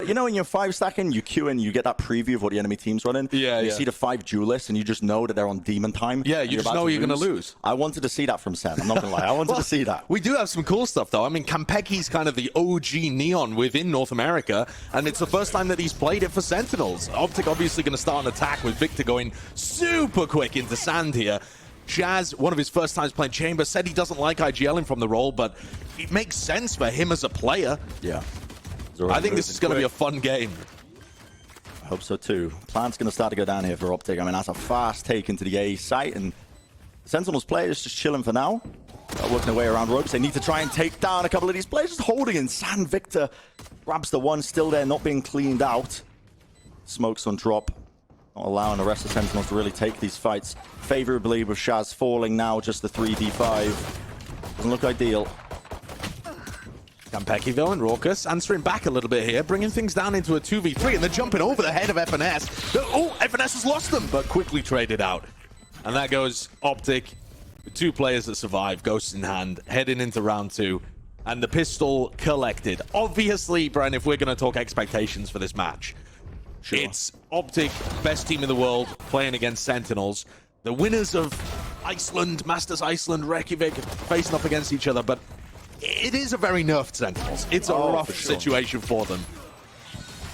you know, in your 5 stacking, you queue in, you get that preview of what the enemy team's running. Yeah, you see the 5 duelists, and you just know that they're on demon time. Yeah, you just know you're going to lose. I wanted to see that from Sen. I'm not going to lie. I wanted to see that. We do have some cool stuff, though. I mean, Kampeki's kind of the OG Neon within North America, and it's the first time that he's played it for Sentinels. Optic obviously going to start an attack with Victor going super quick into sand here. Shaz, one of his first times playing Chamber, said he doesn't like IGLing from the role, but it makes sense for him as a player. Yeah. I think this is going to be a fun game. I hope so too. Plan's going to start to go down here for Optic. I mean, that's a fast take into the A site, and Sentinels players just chilling for now. Working their way around ropes. They need to try and take down a couple of these players. Just holding in sand. Victor grabs the one still there, not being cleaned out. Smokes on drop. Not allowing the rest of Sentinels to really take these fights favorably, with Shaz falling now, just the 3v5. Doesn't look ideal. Kampeki, though, and Raucus answering back a little bit here, bringing things down into a 2v3, and they're jumping over the head of FNS. Oh, FNS has lost them, but quickly traded out. And that goes Optic, with 2 players that survive, ghosts in hand, heading into round 2, and the pistol collected. Obviously, Brian, if we're going to talk expectations for this match, sure. It's Optic, best team in the world, playing against Sentinels. The winners of Iceland, Masters Iceland, Reykjavik, facing up against each other, but it is a very nerfed Sentinels. It's a rough situation for them.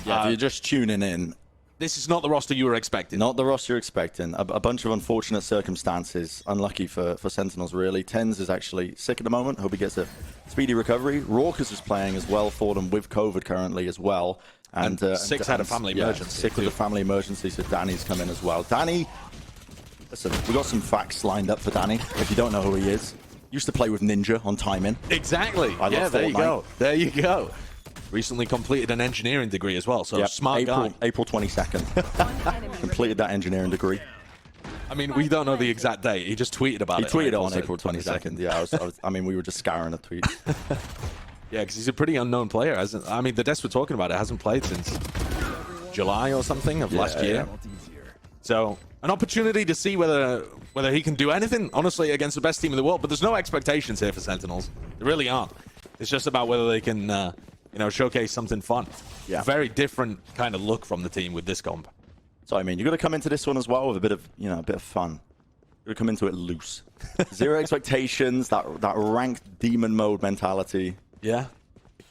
Yeah, if you're just tuning in, this is not the roster you were expecting. Not the roster you're expecting. A bunch of unfortunate circumstances. Unlucky for Sentinels, really. Tens is actually sick at the moment. Hope he gets a speedy recovery. Raucus is playing as well for them with COVID currently as well. And Six had a family emergency. Sick with a family emergency, so Danny's come in as well. Danny, listen, we got some facts lined up for Danny. If you don't know who he is, used to play with Ninja on timing. Exactly. Yeah, there you go. There you go. Recently completed an engineering degree as well, so smart guy. April 22nd. Completed that engineering degree. I mean, we don't know the exact date. He just tweeted about it. He tweeted on April 22nd. Yeah, I mean, we were just scouring the tweets. Yeah, because he's a pretty unknown player. I mean, the desk we're talking about, it hasn't played since July or something of last year. So, an opportunity to see whether he can do anything, honestly, against the best team in the world. But there's no expectations here for Sentinels. There really aren't. It's just about whether they can, you know, showcase something fun. Yeah. Very different kind of look from the team with this comp. So, I mean, you've got to come into this one as well with a bit of, you know, a bit of fun. You've got to come into it loose. Zero expectations, that ranked demon mode mentality. Yeah.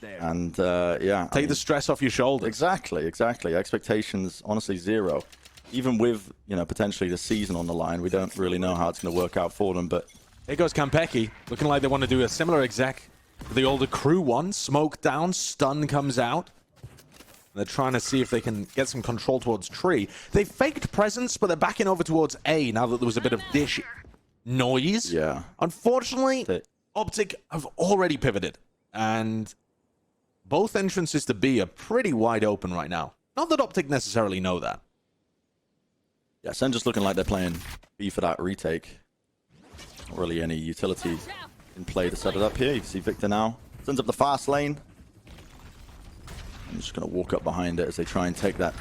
And, yeah. Take the stress off your shoulders. Exactly. Expectations, honestly, zero. Even with, you know, potentially the season on the line, we don't really know how it's going to work out for them, but... Here goes Kampeki, looking like they want to do a similar exec to the older crew one. Smoke down, stun comes out. They're trying to see if they can get some control towards tree. They faked presence, but they're backing over towards A now that there was a bit of dish noise. Yeah. Unfortunately, Optic have already pivoted, and both entrances to B are pretty wide open right now. Not that Optic necessarily know that. Yeah, Sen just looking like they're playing B for that retake. Not really any utility in play to set it up here. You can see Victor now. Sends up the fast lane. I'm just going to walk up behind it as they try and take that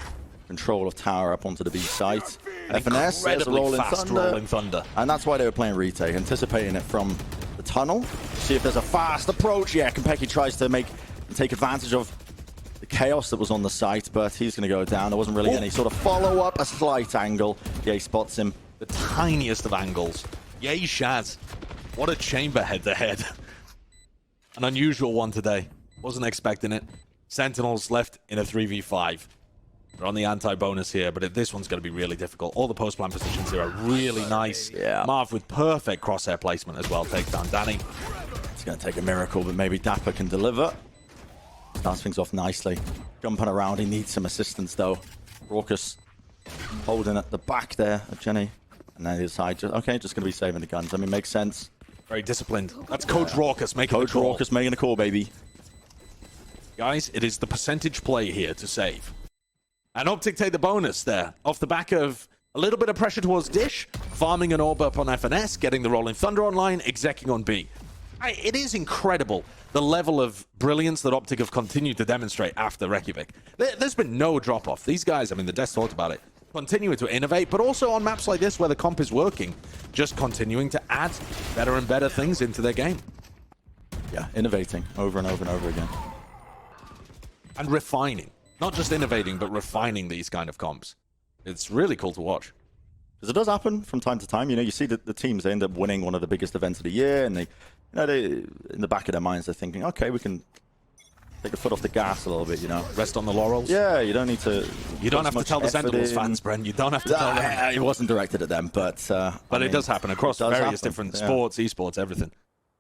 control of tower up onto the B site. FNS, there's a rolling thunder. And that's why they were playing retake, anticipating it from the tunnel. See if there's a fast approach. Yeah, Kampeki tries to take advantage of the chaos that was on the site, but he's going to go down. There wasn't really any sort of follow-up, a slight angle. Yay spots him. The tiniest of angles. Yay, Shaz. What a chamber head-to-head. An unusual one today. Wasn't expecting it. Sentinels left in a 3v5. They're on the anti-bonus here, but this one's going to be really difficult. All the post-plan positions here are really nice. Yeah. Marv with perfect crosshair placement as well. Takes down Danny. It's going to take a miracle, but maybe Dapper can deliver. Starts things off nicely. Jumping around, he needs some assistance though. Raucus holding at the back there of Jenny. And then the side, just going to be saving the guns. I mean, makes sense. Very disciplined. That's Coach Raucus making the call. Coach Raucus making a call, baby. Guys, it is the percentage play here to save. And Optic take the bonus there. Off the back of a little bit of pressure towards Dish. Farming an orb up on FNS. Getting the Rolling Thunder online. Execing on B. It is incredible the level of brilliance that Optic have continued to demonstrate after Reykjavik. There's been no drop-off. These guys, I mean, the desk talked about it, continuing to innovate, but also on maps like this where the comp is working, just continuing to add better and better things into their game. Yeah, innovating over and over and over again. And refining. not just innovating, but refining these kind of comps. It's really cool to watch. Because it does happen from time to time. You know, you see that the teams, they end up winning one of the biggest events of the year, and they, in the back of their minds, they're thinking, okay, we can take the foot off the gas a little bit, you know. Rest on the laurels. Yeah, you don't need to. You don't have to tell the Sentinels fans, Bren. You don't have to tell them. It wasn't directed at them, but I mean, it does happen across various different sports, esports, everything.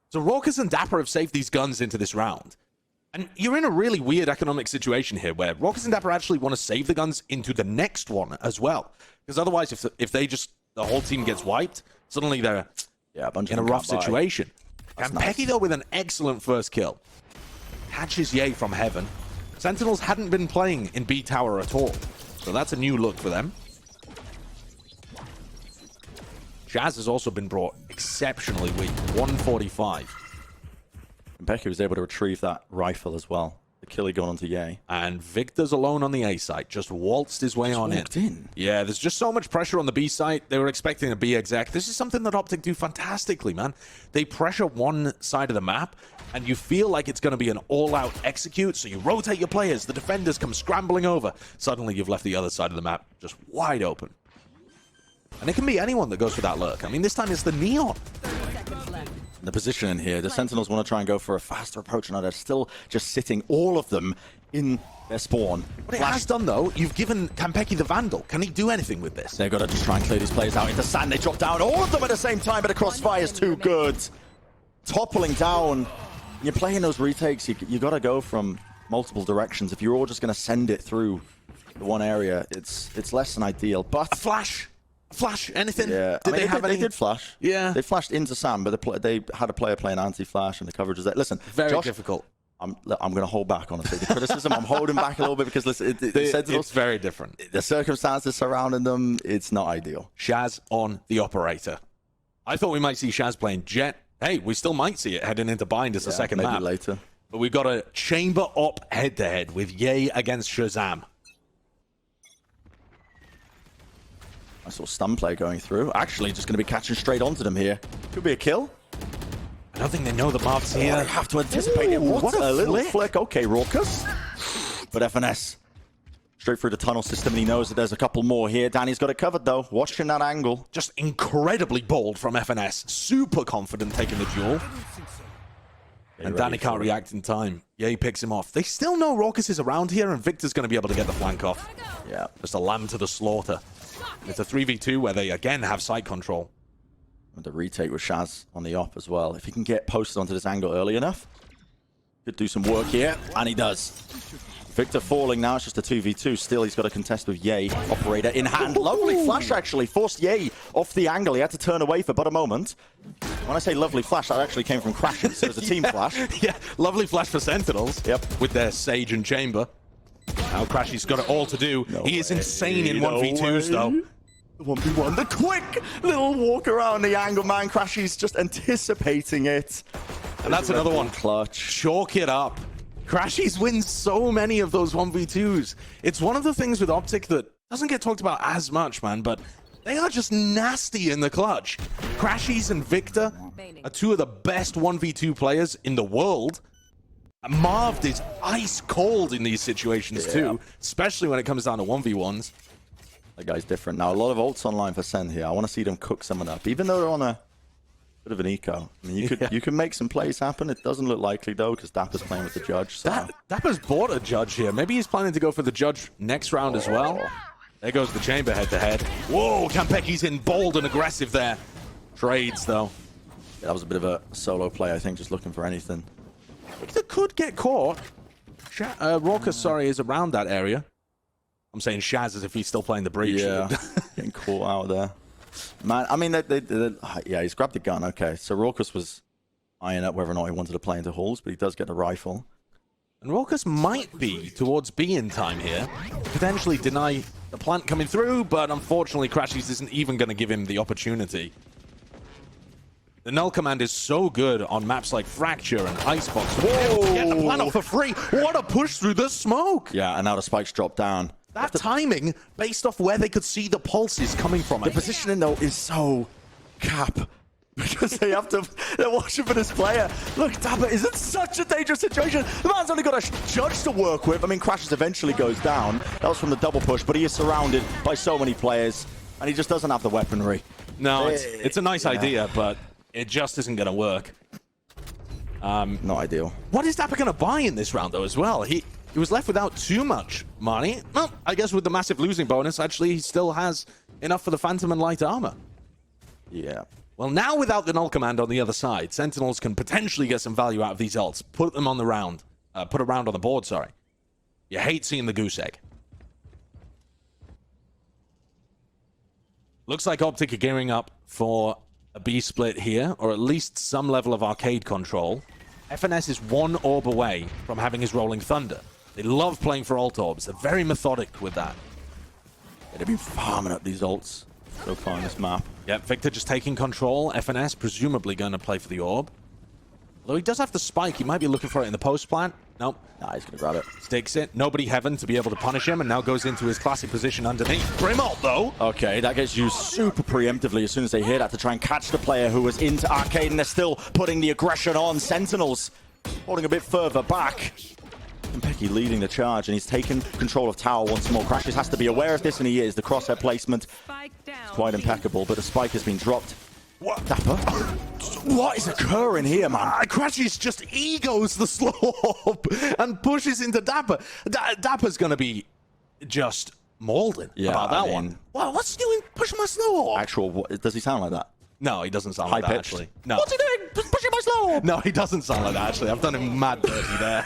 So Raucus and Dapper have saved these guns into this round. And you're in a really weird economic situation here where Raucus and Dapper actually want to save the guns into the next one as well. Because otherwise, if they just, the whole team gets wiped, suddenly they're in a rough situation. Campeki, though, with an excellent first kill. Catches Ye from heaven. Sentinels hadn't been playing in B Tower at all. So that's a new look for them. Jazz has also been brought exceptionally weak. 145. Campeki was able to retrieve that rifle as well. The kill he got onto Ye. And Victor's alone on the A site. Just waltzed his way on in. Yeah, there's just so much pressure on the B site. They were expecting a B exec. This is something that OPTIC do fantastically, man. They pressure one side of the map, and you feel like it's going to be an all-out execute, so you rotate your players. The defenders come scrambling over. Suddenly, you've left the other side of the map just wide open. And it can be anyone that goes for that lurk. I mean, this time it's the Neon. The position in here, the Sentinels want to try and go for a faster approach, and they're still just sitting, all of them, in their spawn. What it has done, though, you've given Campeki the Vandal. Can he do anything with this? They've got to just try and clear these players out into sand. They drop down, all of them at the same time, but the crossfire is too good. Toppling down. You're playing those retakes, you got to go from multiple directions. If you're all just going to send it through the one area, it's less than ideal. But a flash, anything? Yeah, they did flash. Yeah, they flashed into Sam, but they had a player playing anti-flash, and the coverage was there. Listen, very difficult. I'm going to hold back, honestly. The criticism, I'm holding back a little bit because listen, it's very different. The circumstances surrounding them, it's not ideal. Shaz on the operator. I thought we might see Shaz playing Jet. Hey, we still might see it heading into Bind as the second maybe map. Later. But we've got a chamber op head-to-head with Ye against Shazam. I saw stun play going through. Actually, just going to be catching straight onto them here. Could be a kill. I don't think they know the Marv's here. They have to anticipate it. What a little flick. Okay, Raucus. But FNS straight through the tunnel system, and he knows that there's a couple more here. Danny's got it covered, though. Watching that angle. Just incredibly bold from FNS. Super confident taking the duel. And Danny can't react in time. Yeah, he picks him off. They still know Raucus is around here, and Victor's going to be able to get the flank off. Yeah. Just a lamb to the slaughter. It's a 3v2 where they, again, have side control. And the retake with Shaz on the op as well. If he can get posted onto this angle early enough, could do some work here, and he does. Victor falling now, it's just a 2v2. Still, he's got a contest with Ye, operator in hand. Lovely flash, actually. Forced Ye off the angle. He had to turn away for but a moment. When I say lovely flash, that actually came from Crashes, so it was a team flash. Yeah, lovely flash for Sentinels. Yep. With their Sage and Chamber. Now Crashy's got it all to do. He is insane in 1v2s, though. 1v1, the quick little walk around the angle, man. Crashy's just anticipating it. And that's another one. Clutch. Chalk it up. Crashies wins so many of those 1v2s. It's one of the things with OPTIC that doesn't get talked about as much, man, but they are just nasty in the clutch. Crashies and Victor are two of the best 1v2 players in the world. Marved is ice cold in these situations too, especially when it comes down to 1v1s. That guy's different. Now, a lot of ults online for SEN here. I want to see them cook someone up, even though they're on a bit of an eco. I mean, you can make some plays happen. It doesn't look likely, though, because Dapper's playing with the Judge. So. Dapper's bought a Judge here. Maybe he's planning to go for the Judge next round as well. There goes the Chamber head-to-head. Whoa, Campeki's in bold and aggressive there. Trades, though. Yeah, that was a bit of a solo play, I think, just looking for anything. Victor could get caught. Raucus, sorry, is around that area. I'm saying Shaz as if he's still playing the breach. Yeah, getting caught out there. Man, I mean, yeah, he's grabbed the gun. Okay, so Raucus was eyeing up whether or not he wanted to play into halls, but he does get the rifle. And Raucus might be towards B in time here. Potentially deny the plant coming through, but unfortunately Crashies isn't even going to give him the opportunity. The null command is so good on maps like Fracture and Icebox. Whoa! Get the plant off for free. What a push through the smoke! Yeah, and now the spikes drop down. That timing, based off where they could see the pulses coming from. The positioning, though, is so cap. Because they're watching for this player. Look, Dapper is in such a dangerous situation. The man's only got a judge to work with. I mean, Crashes eventually goes down. That was from the double push, but he is surrounded by so many players, and he just doesn't have the weaponry. No, it's a nice idea, but it just isn't going to work. Not ideal. What is Dapper going to buy in this round, though, as well? He was left without too much money. Well, I guess with the massive losing bonus, actually, he still has enough for the Phantom and light armor. Yeah. Well, now without the null command on the other side, Sentinels can potentially get some value out of these ults. Put them on the round. Put a round on the board, sorry. You hate seeing the goose egg. Looks like Optic are gearing up for a B split here, or at least some level of arcade control. FNS is one orb away from having his Rolling Thunder. They love playing for ult orbs. They're very methodic with that. They've been farming up these ults so far on this map. Yep, Victor just taking control. FNS presumably going to play for the orb. Although he does have the spike, he might be looking for it in the post plant. Nope. Nah, he's going to grab it. Stakes it. Nobody Heaven to be able to punish him, and now goes into his classic position underneath. Grim ult, though. Okay, that gets used super preemptively as soon as they hear that to try and catch the player who was into arcade, and they're still putting the aggression on. Sentinels holding a bit further back. And Pecky leading the charge, and he's taken control of tower once more. Crashes has to be aware of this, and he is. The crosshair placement is quite impeccable, but the spike has been dropped. What? Dapper? What is occurring here, man? Crashes just egos the slope and pushes into Dapper. Dapper's going to be just molded about that one. Wow, what's he doing? Pushing my slope. Actual, does he sound like that? No, he doesn't sound like that, actually. No. What's he doing? Pushing my slope. No, he doesn't sound like that, actually. I've done him mad dirty there.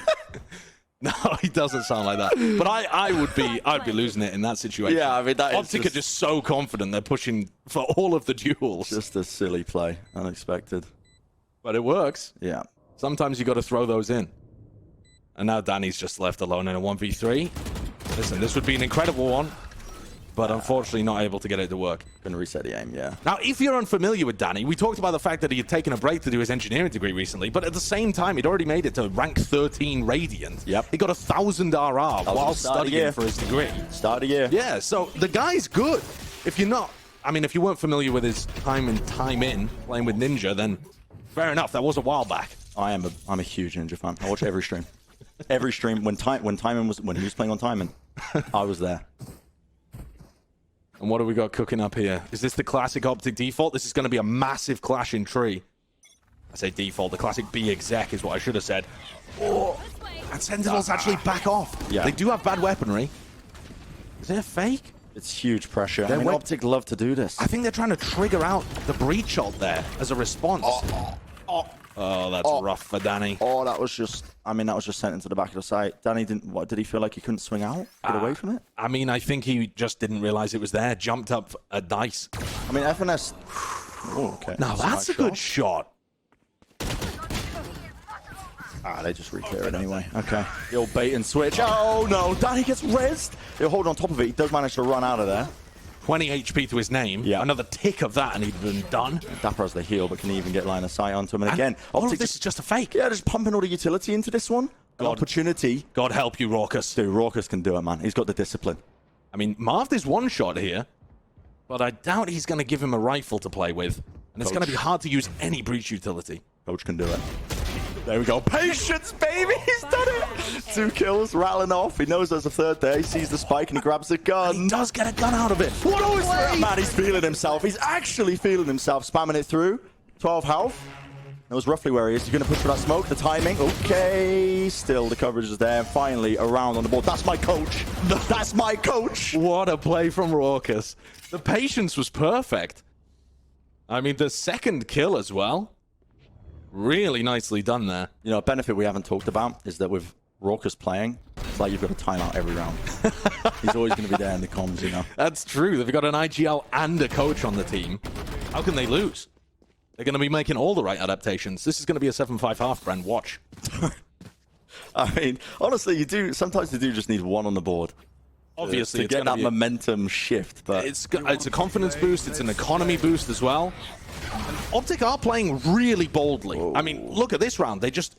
No, he doesn't sound like that. But I'd be losing it in that situation. Yeah, I mean, that is Optic are just so confident they're pushing for all of the duels. Just a silly play, unexpected. But it works. Yeah. Sometimes you got to throw those in. And now Danny's just left alone in a 1v3. Listen, this would be an incredible one, but unfortunately not able to get it to work. Gonna reset the aim, yeah. Now, if you're unfamiliar with Danny, we talked about the fact that he had taken a break to do his engineering degree recently, but at the same time, he'd already made it to rank 13 Radiant. Yep. He got 1,000 RR while studying for his degree. Start of the year. Yeah, so the guy's good. If you're not, I mean, if you weren't familiar with his time in playing with Ninja, then fair enough, that was a while back. I'm a huge Ninja fan. I watch every stream. Every stream when Timon when he was playing on Timon, I was there. And what do we got cooking up here? Is this the classic Optic default? This is going to be a massive clash in tree. I say default. The classic B exec is what I should have said. Oh, and Sentinels actually back off. Yeah. They do have bad weaponry. Is it a fake? It's huge pressure. I mean, Optic love to do this. I think they're trying to trigger out the breach ult there as a response. Oh, that's rough for Danny. Oh, that was just sent into the back of the site. Danny did he feel like he couldn't swing out? Get away from it? I mean, I think he just didn't realize it was there. Jumped up a dice. I mean, FNS... Oh, okay. Now, that's a good shot. They just re-clear it anyway. Okay. The old bait and switch. Oh, no. Danny gets rezzed. He'll hold on top of it. He does manage to run out of there. 20 HP to his name. Yeah. Another tick of that and he'd been done. Dapper has the heal, but can he even get line of sight onto him? And again, all of this is just a fake. Yeah, just pumping all the utility into this one. An opportunity. God help you, Raucus. Dude, Raucus can do it, man. He's got the discipline. I mean, Marv is one shot here, but I doubt he's going to give him a rifle to play with. And it's going to be hard to use any breach utility. Coach can do it. There we go. Patience, baby! He's done it! 2 kills, rattling off. He knows there's a third there. He sees the spike and he grabs the gun. And he does get a gun out of it. What a way! Man, he's feeling himself. He's actually feeling himself. Spamming it through. 12 health. Knows roughly where he is. He's going to push for that smoke. The timing. Okay. Still, the coverage is there. Finally, around on the board. That's my coach. That's my coach. What a play from Raucus. The patience was perfect. I mean, the second kill as well. Really nicely done there. You know, a benefit we haven't talked about is that with Raucus playing, it's like you've got a timeout every round. He's always going to be there in the comms, you know. That's true. They've got an IGL and a coach on the team. How can they lose? They're going to be making all the right adaptations. This is going to be a 7-5 half, Brand. Watch. I mean, honestly, sometimes you do just need one on the board. Obviously, to get that momentum shift, but it's a confidence boost. It's an economy boost as well. And Optic are playing really boldly. I mean, look at this round. They just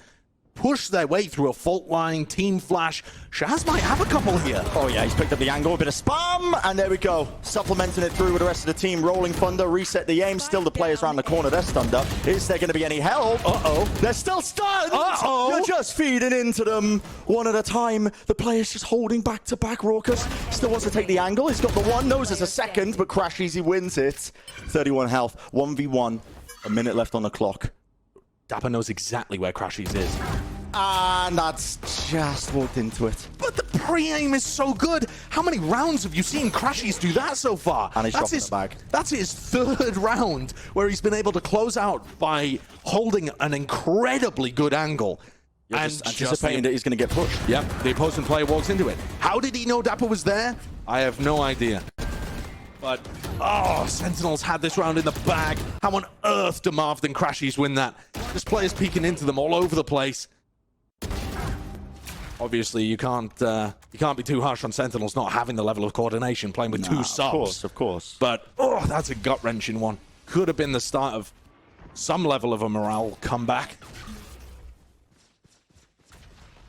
push their way through a fault line, team flash. Shaz might have a couple here. Oh yeah, he's picked up the angle, a bit of spam, and there we go. Supplementing it through with the rest of the team. Rolling Thunder, reset the aim. Still the players around the corner, they're stunned up. Is there going to be any help? Uh-oh. They're still stunned! Uh-oh. You're just feeding into them one at a time. The player's just holding back-to-back. Raucus still wants to take the angle. He's got the one, knows it's a second, but Crash Easy wins it. 31 health, 1v1, a minute left on the clock. Dapper knows exactly where Crashies is. And that's just walked into it. But the pre-aim is so good. How many rounds have you seen Crashies do that so far? And he's dropping the bag. That's his third round where he's been able to close out by holding an incredibly good angle. You're and just anticipating that he's going to get pushed. Yep, the opposing player walks into it. How did he know Dapper was there? I have no idea. But, oh, Sentinels had this round in the bag. How on earth do Marv and Crashies win that? There's players peeking into them all over the place. Obviously, you can't be too harsh on Sentinels not having the level of coordination, playing with two subs. Of course. But, oh, that's a gut-wrenching one. Could have been the start of some level of a morale comeback.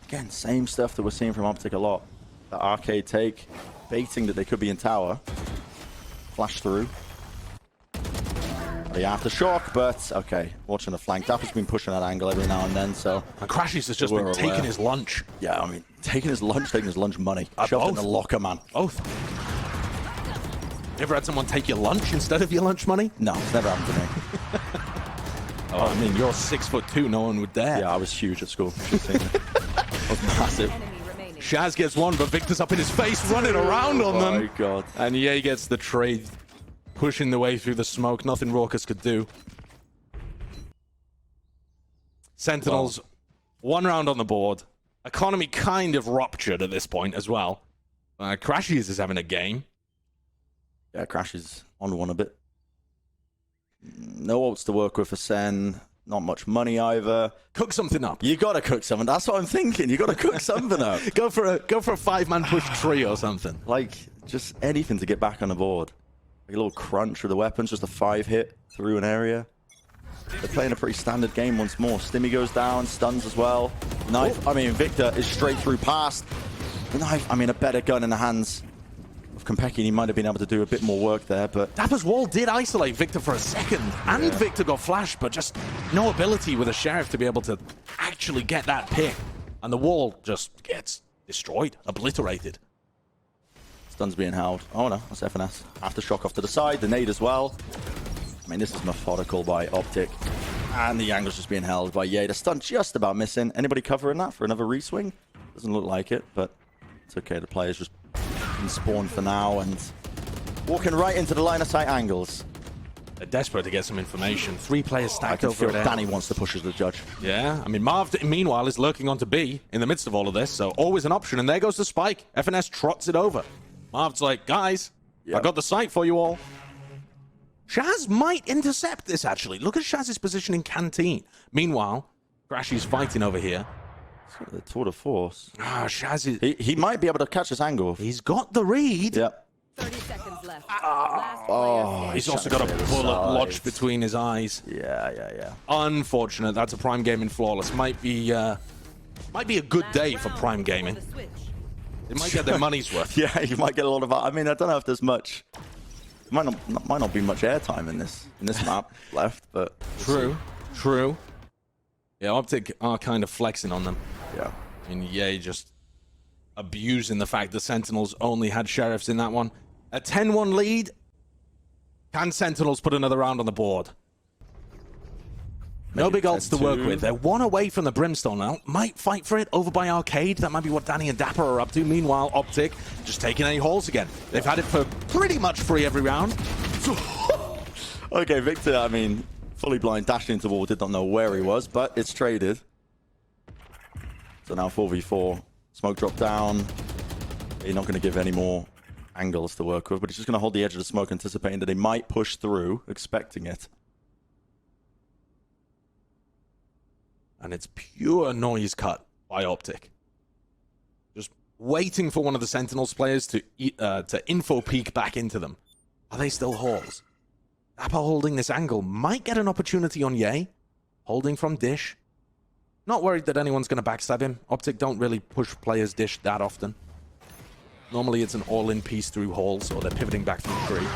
Again, same stuff that we're seeing from OPTIC a lot. The arcade take, baiting that they could be in tower. Flash through. The aftershock, but okay. Watching the flank. Dapper's been pushing that angle every now and then, so... And Crashies has just been taking his lunch. Yeah, I mean, taking his lunch money. Shoved in the locker, man. Both. You ever had someone take your lunch instead of your lunch money? No, it's never happened to me. Oh, I mean, you're 6'2", no one would dare. Yeah, I was huge at school. I was massive. Shaz gets one, but Victor's up in his face, running around on them. Oh my god. And Ye gets the trade, pushing the way through the smoke. Nothing Raucus could do. Sentinels, one round on the board. Economy kind of ruptured at this point as well. Crashies is having a game. Yeah, Crash is on one a bit. No ults to work with for SEN. Not much money either. Cook something up. You gotta cook something. That's what I'm thinking. You gotta cook something up. Go for a 5-man push tree or something. Like just anything to get back on the board. Like a little crunch with the weapons, just a 5-hit through an area. They're playing a pretty standard game once more. Stimmy goes down, stuns as well. Knife. I mean, Victor is straight through past. The knife. I mean, a better gun in the hands of Kompeki. He might have been able to do a bit more work there, but Dapper's wall did isolate Victor for a second, and Victor got flashed, but just no ability with a Sheriff to be able to actually get that pick. And the wall just gets destroyed, obliterated. Stun's being held. Oh no, that's FNS. Aftershock off to the side, the nade as well. I mean, this is methodical by OPTIC. And the angle's just being held by Ye. The stun just about missing. Anybody covering that for another reswing? Doesn't look like it, but it's okay. The player's just been spawned for now and walking right into the line of sight angles. They're desperate to get some information. 3 players stacked over feel there. Danny wants to push as the judge. Yeah, I mean, Marv, meanwhile, is lurking onto B in the midst of all of this, so always an option. And there goes the spike. FNS trots it over. Marv's like, guys, I got the sight for you all. Shaz might intercept this, actually. Look at Shaz's position in Canteen. Meanwhile, Crashy's fighting over here. The tour de force. Ah, Shaz is... He might be able to catch this angle. He's got the read. Yep. 30 seconds left. Oh, He's also got a bullet lodged between his eyes. Yeah. Unfortunate. That's a Prime Gaming flawless. Might be a good day for Prime Gaming. They might get their money's worth. Yeah, you might get a lot of... I mean, I don't know if there's much... Might not be much airtime in this map left, but... True. Yeah, OPTIC are kind of flexing on them. Yeah. I mean, Ye just abusing the fact that Sentinels only had Sheriffs in that one. A 10-1 lead. Can Sentinels put another round on the board? No big ults to work with. They're one away from the Brimstone now. Might fight for it over by Arcade. That might be what Danny and Dapper are up to. Meanwhile, OPTIC just taking any holes again. They've had it for pretty much free every round. Okay, Victor, I mean, fully blind, dashing into the wall, did not know where he was, but it's traded. So now 4v4. Smoke drop down. He's not going to give any more angles to work with, but he's just going to hold the edge of the smoke, anticipating that they might push through, expecting it. And it's pure noise cut by OPTIC. Just waiting for one of the Sentinels players to info peek back into them. Are they still halls? Dapper holding this angle might get an opportunity on Ye. Holding from Dish. Not worried that anyone's going to backstab him. Optic don't really push players dish that often. Normally it's an all-in piece through halls, or they're pivoting back from the tree.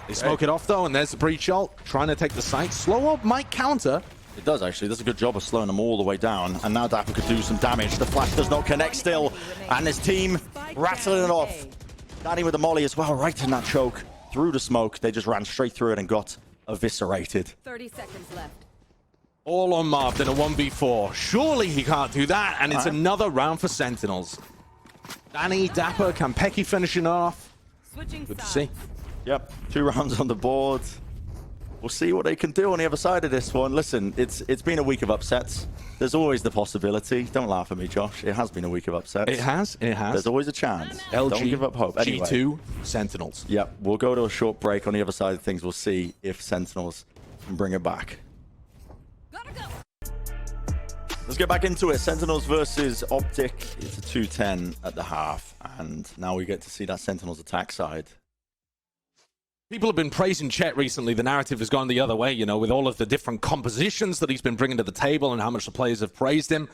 They smoke it off, though, and there's the breach ult. Trying to take the site. Slow up might counter. It does, actually. Does a good job of slowing them all the way down. And now Dapper could do some damage. The flash does not connect still. And his team rattling it off. Danny with the molly as well, right in that choke. Through the smoke. They just ran straight through it and got eviscerated. 30 seconds left. All on Marv in a 1v4. Surely he can't do that. And it's another round for Sentinels. Danny, Dapper, Kampeki finishing off. Switching Good to sides. see. Yep, 2 rounds on the board. We'll see what they can do on the other side of this one. Listen, it's been a week of upsets. There's always the possibility. Don't laugh at me, Josh. It has been a week of upsets. It has. It has. There's always a chance. LG, Don't give up hope. Anyway, G2, Sentinels. Yep, we'll go to a short break. On the other side of things, we'll see if Sentinels can bring it back. Gotta go. Let's get back into it. Sentinels versus Optic. It's a 2-10 at the half. And now we get to see that Sentinels attack side. People have been praising Chet recently. The narrative has gone the other way, you know, with all of the different compositions that he's been bringing to the table and how much the players have praised him.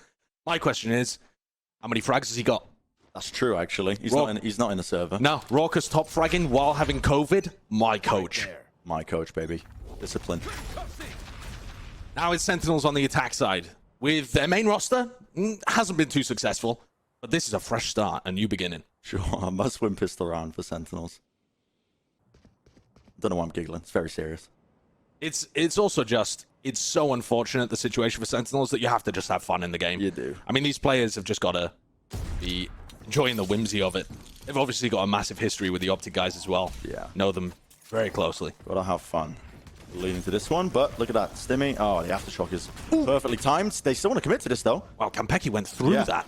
My question is, how many frags has he got? That's true, actually. He's not in the server. No, Raucus top fragging while having COVID. My coach. My coach, baby. Discipline. Now it's Sentinels on the attack side. With their main roster, hasn't been too successful. But this is a fresh start, a new beginning. Sure, a must-win pistol round for Sentinels. Don't know why I'm giggling. It's very serious. It's also just, it's so unfortunate, the situation for Sentinels, that you have to just have fun in the game. You do. I mean, these players have just got to be enjoying the whimsy of it. They've obviously got a massive history with the Optic guys as well. Yeah. Know them very closely. Gotta have fun. Leading to this one, but look at that. Stimmy. Oh, the aftershock is perfectly timed. They still want to commit to this, though. Wow, Kampeki went through that.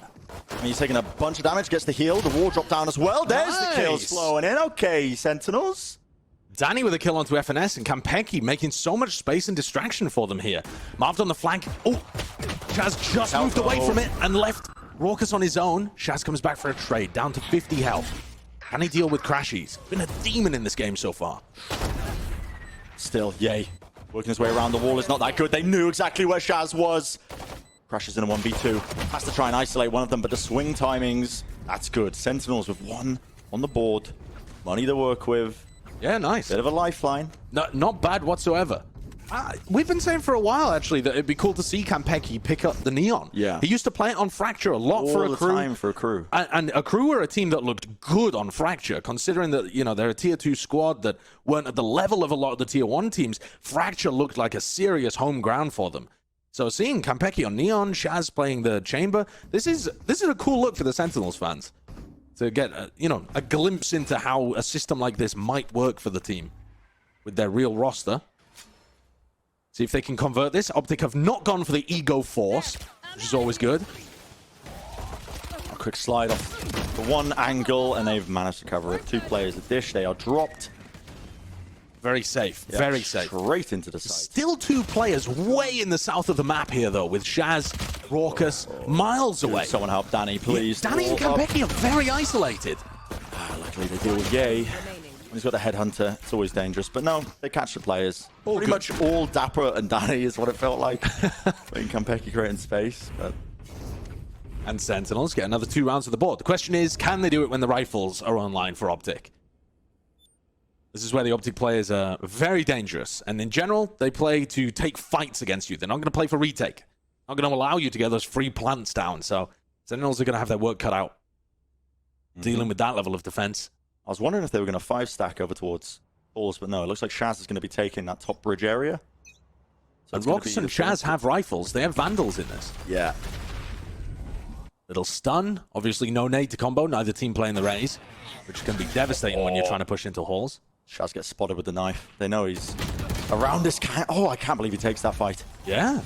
And he's taking a bunch of damage, gets the heal. The wall dropped down as well. There's the kills flowing in. Okay, Sentinels. Danny with a kill onto FNS, and Kampeki making so much space and distraction for them here. Marved on the flank. Oh, Shaz just moved away from it and left Raucus on his own. Shaz comes back for a trade, down to 50 health. Can he deal with Crashies? Been a demon in this game so far. Still, yay. Working his way around the wall is not that good. They knew exactly where Shaz was. Crashes in a 1v2. Has to try and isolate one of them, but the swing timings, that's good. Sentinels with 1 on the board. Money to work with. Yeah, nice. Bit of a lifeline. No, not bad whatsoever. We've been saying for a while, actually, that it'd be cool to see Kampeki pick up the Neon. Yeah. He used to play it on Fracture a lot for a crew. All the time for a crew. And a crew were a team that looked good on Fracture, considering that, you know, they're a tier 2 squad that weren't at the level of a lot of the tier 1 teams. Fracture looked like a serious home ground for them. So seeing Kampeki on Neon, Shaz playing the Chamber, this is a cool look for the Sentinels fans. To get, a glimpse into how a system like this might work for the team with their real roster. See if they can convert this. Optic have not gone for the Ego Force, which is always good. A quick slide off the one angle, and they've managed to cover it. 2 players at dish. They are dropped. Very safe. Yep, very safe. Straight into the side. Still 2 players way in the south of the map here, though, with Shaz, Raucus, miles away. Someone help Danny, please. Yeah, Danny and Kampeki are very isolated. Luckily they deal with Yay. When he's got a headhunter, it's always dangerous. But no, they catch the players. Pretty much all Dapper and Danny is what it felt like. Playing Kampeki creating space. But... And Sentinels get another 2 rounds of the board. The question is, can they do it when the rifles are online for Optic? This is where the Optic players are very dangerous. And in general, they play to take fights against you. They're not going to play for retake. Not going to allow you to get those free plants down. So Sentinels are going to have their work cut out. Dealing with that level of defense. I was wondering if they were going to 5-stack over towards Halls, but no, it looks like Shaz is going to be taking that top bridge area. So and Raucus and Shaz have rifles. They have Vandals in this. Yeah. Little stun. Obviously no nade to combo. Neither team playing the Raze, which can be devastating when you're trying to push into Halls. Shaz gets spotted with the knife. They know he's around this guy. Oh, I can't believe he takes that fight. Yeah.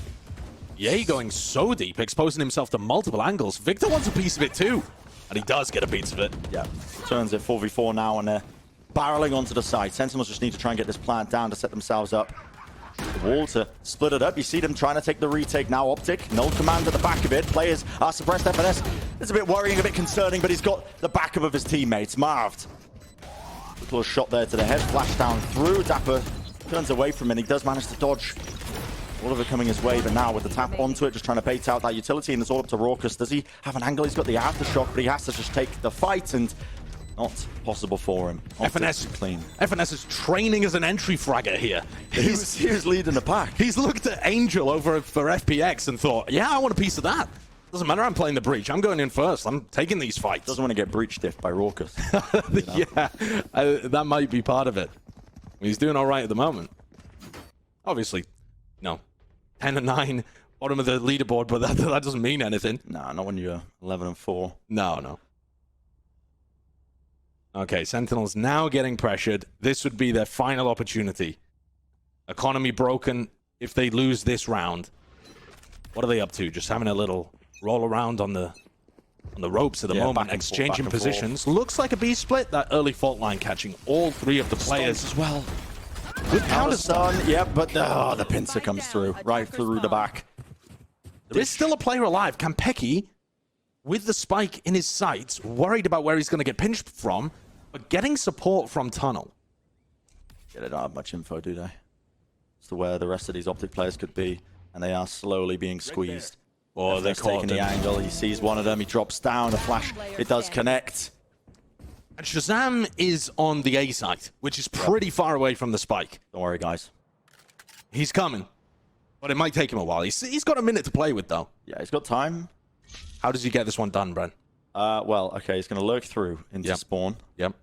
Yay going so deep, exposing himself to multiple angles. Victor wants a piece of it too. And he does get a piece of it. Yeah. Turns it 4v4 now, and they're barreling onto the side. Sentinels just need to try and get this plant down to set themselves up. The wall to split it up. You see them trying to take the retake now. Optic, no command at the back of it. Players are suppressed. FNS is a bit worrying, a bit concerning, but he's got the backup of his teammates. Marved. Little shot there to the head. Flash down through. Dapper turns away from it. He does manage to dodge All of it coming his way, but now with the tap onto it, just trying to bait out that utility, and it's all up to Raucus. Does he have an angle? He's got the aftershock, but he has to just take the fight, and not possible for him. FNS clean. FNS is training as an entry fragger here. He was leading the pack. He's looked at Angel over for FPX and thought, yeah, I want a piece of that. Doesn't matter, I'm playing the breach. I'm going in first. I'm taking these fights. Doesn't want to get breach diffed by Raucus. Yeah, that might be part of it. He's doing all right at the moment. Obviously, no. 10 and 9, bottom of the leaderboard, but that doesn't mean anything. Nah, not when you're 11 and 4. No. Okay, Sentinels now getting pressured. This would be their final opportunity. Economy broken if they lose this round. What are they up to? Just having a little roll around on the ropes at the moment, exchanging positions. Looks like a B split. That early fault line catching all three of the players as well. Good counter stun. Yeah, but the pincer comes through, right through the back. There is still a player alive. Kampeki, with the spike in his sights, worried about where he's going to get pinched from, but getting support from Tunnel. Yeah, they don't have much info, do they? As to where the rest of these Optic players could be, and they are slowly being squeezed. Oh, they're taking the angle. He sees one of them. He drops down. A flash. It does connect. And Shazam is on the A site, which is pretty far away from the spike. Don't worry, guys. He's coming, but it might take him a while. He's got a minute to play with, though. Yeah, he's got time. How does he get this one done, Bren? Well, okay, he's going to lurk through into spawn. Yep.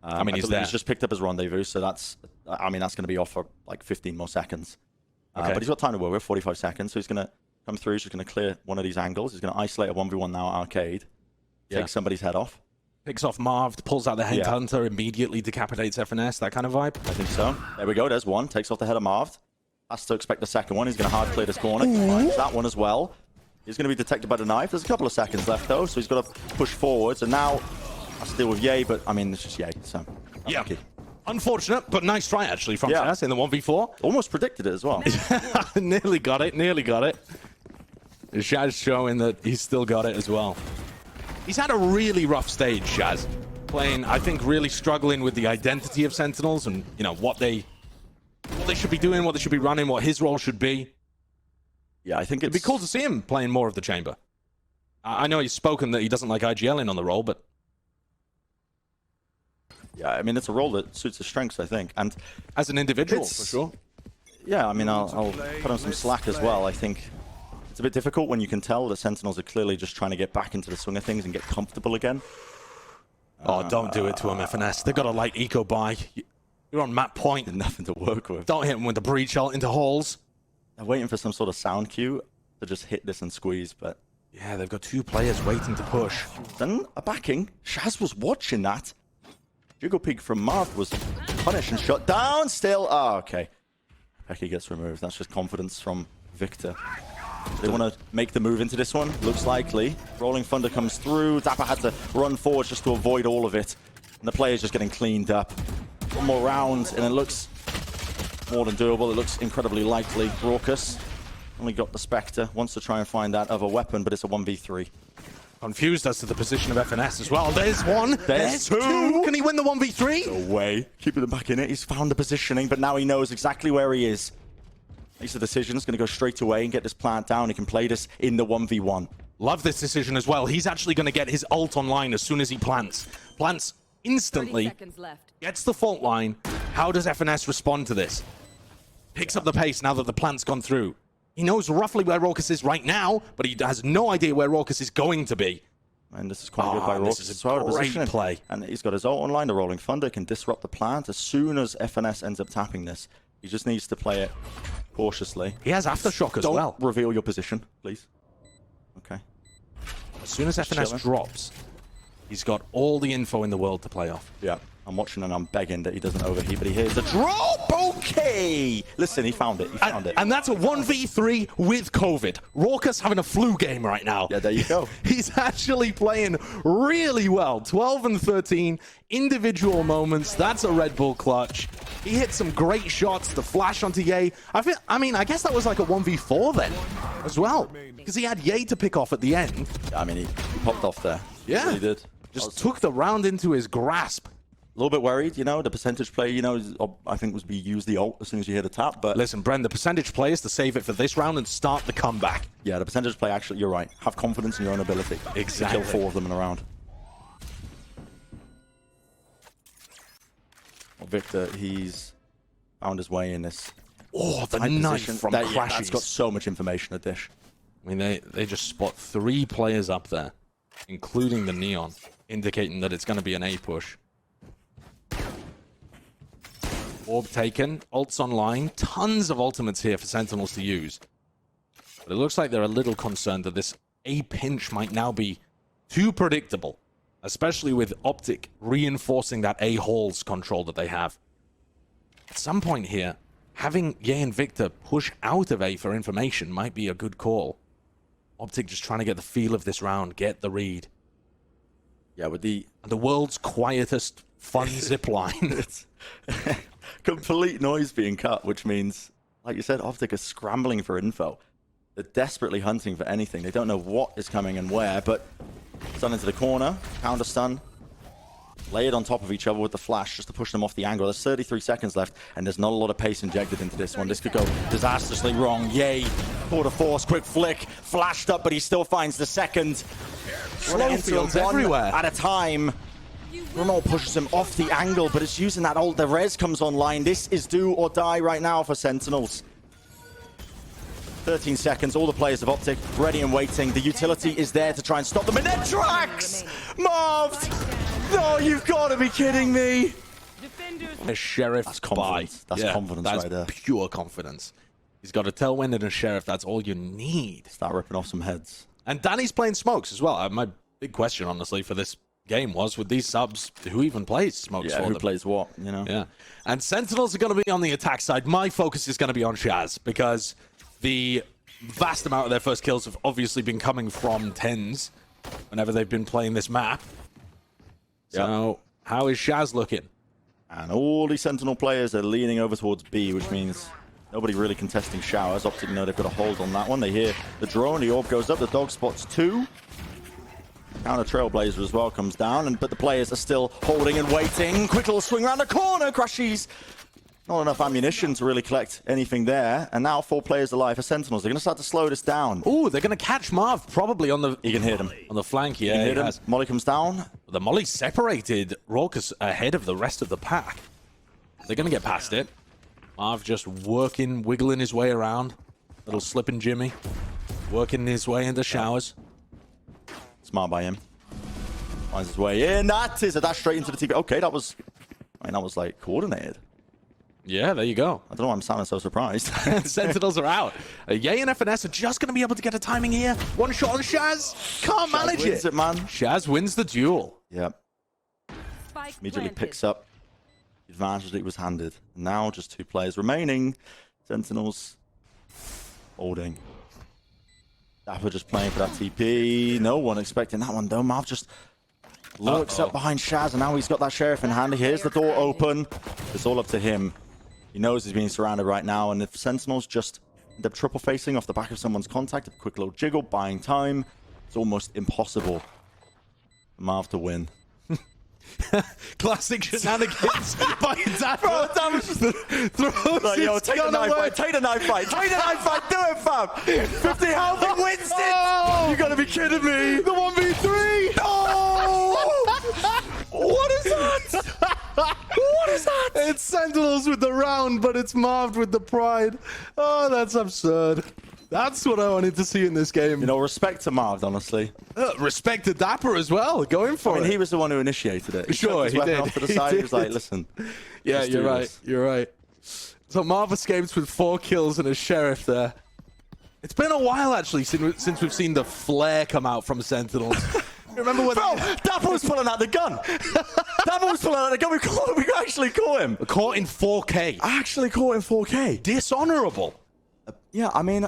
I mean, he's there. He's just picked up his rendezvous, so that's going to be off for like 15 more seconds. Okay. But he's got time to work with, 45 seconds, so he's going to come through. He's just going to clear one of these angles. He's going to isolate a 1v1 now at Arcade. Take somebody's head off. Picks off Marv, pulls out the Headhunter, immediately decapitates FNS, that kind of vibe. I think so. There we go, there's one. Takes off the head of Marv. Has to expect the second one. He's going to hard clear this corner. Finds that one as well. He's going to be detected by the knife. There's a couple of seconds left, though, so he's got to push forwards. And now, has to deal with Ye, but, I mean, it's just Ye, so... Yeah. Unfortunate, but nice try, actually, from Shaz in the 1v4. Almost predicted it as well. Nearly got it. Shaz showing that he's still got it as well. He's had a really rough stage, Shaz. Playing, I think, really struggling with the identity of Sentinels and, you know, what they should be doing, what they should be running, what his role should be. Yeah, I think it'd be cool to see him playing more of the chamber. I know he's spoken that he doesn't like IGLing on the role, but... Yeah, I mean, it's a role that suits his strengths, I think. And as an individual, for sure. Yeah, I mean, I'll put on some slack as well. I think it's a bit difficult when you can tell the Sentinels are clearly just trying to get back into the swing of things and get comfortable again. Oh, don't do it to him, FNS. They've got a light eco buy. You're on map point. Nothing to work with. Don't hit him with the breach ult into holes. They're waiting for some sort of sound cue to just hit this and squeeze, but... Yeah, they've got two players waiting to push. Then a backing. Shaz was watching that. Jiggle Pig from Marv was punished and shut down still. Oh, okay. Pecky gets removed. That's just confidence from Victor. They want to make the move into this one. Looks likely. Rolling Thunder comes through. Dapper had to run forward just to avoid all of it. And the player's just getting cleaned up. One more round, and it looks more than doable. It looks incredibly likely. Raucus only got the Spectre. Wants to try and find that other weapon, but it's a 1v3. Confused as to the position of FNS as well. There's one. There's two. Can he win the 1v3? No way. Keeping them back in it. He's found the positioning, but now he knows exactly where he is. Makes the decision. He's going to go straight away and get this plant down. He can play this in the 1v1. Love this decision as well. He's actually going to get his ult online as soon as he plants. Plants instantly. 30 seconds left. Gets the fault line. How does FNS respond to this? Picks up the pace now that the plant's gone through. He knows roughly where Raucus is right now, but he has no idea where Raucus is going to be. And this is quite good by Raucus. This is a great play. And he's got his ult online. The Rolling Thunder can disrupt the plant as soon as FNS ends up tapping this. He just needs to play it cautiously. He has Aftershock as well. Don't reveal your position, please. Okay. As soon as FNS drops, he's got all the info in the world to play off. Yeah. I'm watching and I'm begging that he doesn't overheat, but he hears the drop. Okay. Listen, he found it. He found it. And that's a 1v3 with COVID. Raucus having a flu game right now. Yeah, there you go. He's actually playing really well. 12 and 13 individual moments. That's a Red Bull clutch. He hit some great shots. The flash onto Ye. I guess that was like a 1v4 then as well, because he had Ye to pick off at the end. I mean, he popped off there. Yeah. He did. Just took the round into his grasp. little bit worried, you know, the percentage play, you know, I think was use the ult as soon as you hit a tap, but... Listen, Bren, the percentage play is to save it for this round and start the comeback. Yeah, the percentage play, actually, you're right. Have confidence in your own ability. Exactly. To kill 4 of them in a round. Well, Victor, he's found his way in this. Oh, the tight knife position. from That's Crashies. got so much information at Dish. I mean, they just spot 3 players up there, including the Neon, indicating that it's going to be an A push. Orb taken, ults online, tons of ultimates here for Sentinels to use. But it looks like they're a little concerned that this A pinch might now be too predictable, especially with OPTIC reinforcing that A halls control that they have. At some point here, having Ye and Victor push out of A for information might be a good call. OPTIC just trying to get the feel of this round, get the read. Yeah, with the world's quietest fun zip line. It's complete noise being cut, which means, like you said, OPTIC are scrambling for info. They're desperately hunting for anything. They don't know what is coming and where, but stun into the corner, counter stun, lay it on top of each other with the flash just to push them off the angle. There's 33 seconds left, and there's not a lot of pace injected into this one. This could go disastrously wrong. Yay, quarter force, quick flick, flashed up, but he still finds the second. Slow fields everywhere. At a time. Renault pushes him off the angle, but it's using that ult. The res comes online. This is do or die right now for Sentinels. 13 seconds, all the players of OPTIC ready and waiting. The utility is there to try and stop them. And then Drax! Marved! No, you've got to be kidding me! A Sheriff. That's confidence. That's confidence right there. That's pure confidence. He's got a Tailwind and a Sheriff. That's all you need. Start ripping off some heads. And Danny's playing smokes as well. My big question, honestly, for this game was, with these subs, who even plays smokes for who them? plays what, you know? Yeah. And Sentinels are going to be on the attack side. My focus is going to be on Shaz, because the vast amount of their first kills have obviously been coming from 10s whenever they've been playing this map. So, how is Shaz looking? And all these Sentinel players are leaning over towards B, which means nobody really contesting showers. OPTIC know they've got a hold on that one. They hear the drone, the orb goes up, the dog spots 2. Counter Trailblazer as well comes down, but the players are still holding and waiting. Quick little swing around the corner, Crashies. Not enough ammunition to really collect anything there. And now 4 players alive for Sentinels. They're going to start to slow this down. Ooh, they're going to catch Marv probably on the... You can hit him. On the flank, yeah. You can hit him. Molly comes down. The Molly separated Raucus ahead of the rest of the pack. They're going to get past it. Marv just working, wiggling his way around. Little slipping Jimmy. Working his way into showers. Smart by him. Finds his way in. That is a dash straight into the TP. Okay, that was like coordinated. Yeah, there you go. I don't know why I'm sounding so surprised. Sentinels are out. Ye and FNS are just going to be able to get a timing here. One shot on Shaz. Can't manage wins it, man. Shaz wins the duel. Yep. Immediately picks up the advantage that he was handed. Now just 2 players remaining. Sentinels holding. Dapper just playing for that TP. No one expecting that one though. Marv just lurks up behind Shaz, and now he's got that Sheriff in hand. Here's the door open. It's all up to him. He knows he's being surrounded right now, and if Sentinels just end up triple facing off the back of someone's contact, a quick little jiggle, buying time, it's almost impossible for Marv to win. Classic shenanigans by Dapper. Bro, Dapper just throws like, yo, take the knife fight, take the knife fight, take the knife fight, do it, fam! 50 health, he wins it! You gotta be kidding me! The 1v3! Oh! What is that? What is that? It's Sentinels with the round, but it's Marv with the pride. Oh, that's absurd. That's what I wanted to see in this game. You know, respect to Marv, honestly. Respect to Dapper as well, going for it. He was the one who initiated it. Sure, he did. Off to the side. He was like, listen. Yeah, you're right. You're right. So Marv escapes with 4 kills and a Sheriff there. It's been a while, actually, since we've seen the flare come out from Sentinels. Remember when... Bro, Dapper was pulling out the gun. Dapper was pulling out the gun. We actually caught him. Caught in 4K. I actually caught in 4K. Dishonorable. Yeah, I mean...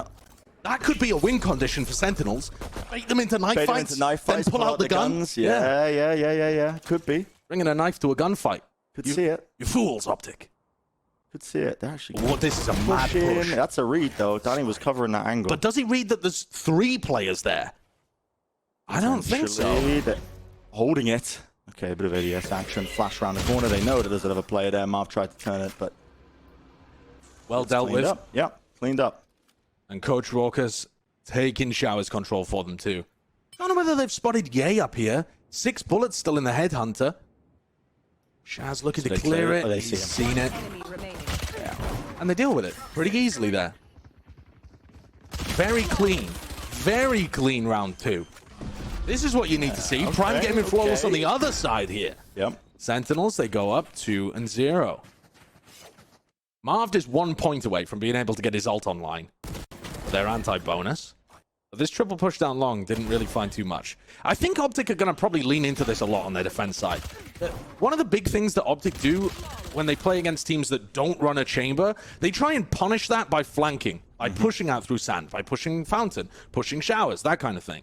That could be a win condition for Sentinels. Bait them into knife fights, then pull out the guns. Yeah. Could be. Bringing a knife to a gunfight. Could see it. You fools, OPTIC. Could see it. They're actually... Well, this is a mad push. That's a read, though. Danny was covering that angle. But does he read that there's 3 players there? I don't think so. Holding it. Okay, a bit of ADS action. Flash around the corner. They know that there's another player there. Marv tried to turn it, but Well dealt cleaned with. up. Yeah, cleaned up. And Coach Raucus taking Showers control for them too. I don't know whether they've spotted Ye up here. 6 bullets still in the Headhunter. Shaz looking to clear it. Oh, they He's see him. seen it. Enemy remaining. And they deal with it pretty easily there. Very clean round 2. This is what you need to see. Prime getting flawless on the other side here. Yep. Sentinels, they go up 2-0. Marv is 1 point away from being able to get his ult online. Their anti-bonus. But this triple push down long didn't really find too much. I think OPTIC are going to probably lean into this a lot on their defense side. One of the big things that OPTIC do when they play against teams that don't run a chamber, they try and punish that by flanking, by pushing out through sand, by pushing fountain, pushing showers, that kind of thing.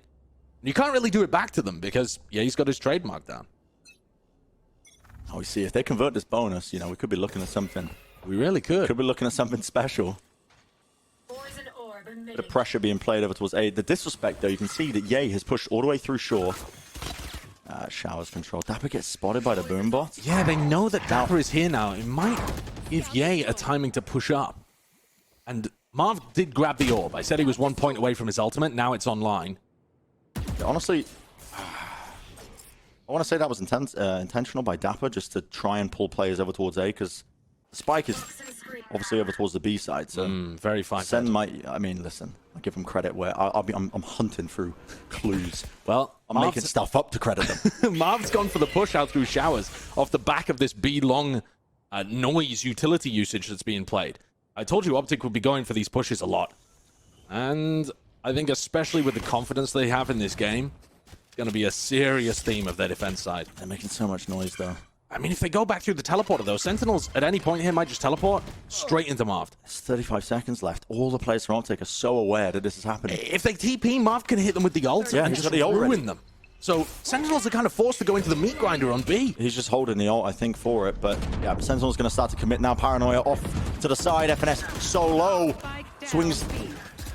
You can't really do it back to them because, yeah, he's got his trademark down. Oh, we see, if they convert this bonus, you know, we could be looking at something. We really could. Could be looking at something special. The pressure being played over towards A. The disrespect, though, you can see that Ye has pushed all the way through shore. Showers control. Dapper gets spotted by the boom bot. Yeah, they know that Dapper is here now. It might give Ye a timing to push up. And Marv did grab the orb. I said he was 1 point away from his ultimate. Now it's online. Honestly, I want to say that was intentional by Dapper just to try and pull players over towards A, because Spike is obviously over towards the B side. So Very fine. Sen might. I mean, listen, I give him credit where I'm hunting through clues. Well, I'm making stuff up to credit them. Marv's gone for the push out through showers off the back of this B long noise utility usage that's being played. I told you OPTIC would be going for these pushes a lot. And I think especially with the confidence they have in this game, it's going to be a serious theme of their defense side. They're making so much noise, though. I mean, if they go back through the teleporter, though, Sentinels at any point here might just teleport straight into Marv. There's 35 seconds left. All the players from OPTIC are so aware that this is happening. If they TP, Marv can hit them with the ult and he's just got the ult ruin ready. them. So Sentinels are kind of forced to go into the meat grinder on B. He's just holding the ult, I think, for it. But yeah, Sentinel's going to start to commit now. Paranoia off to the side. FNS so low. Swings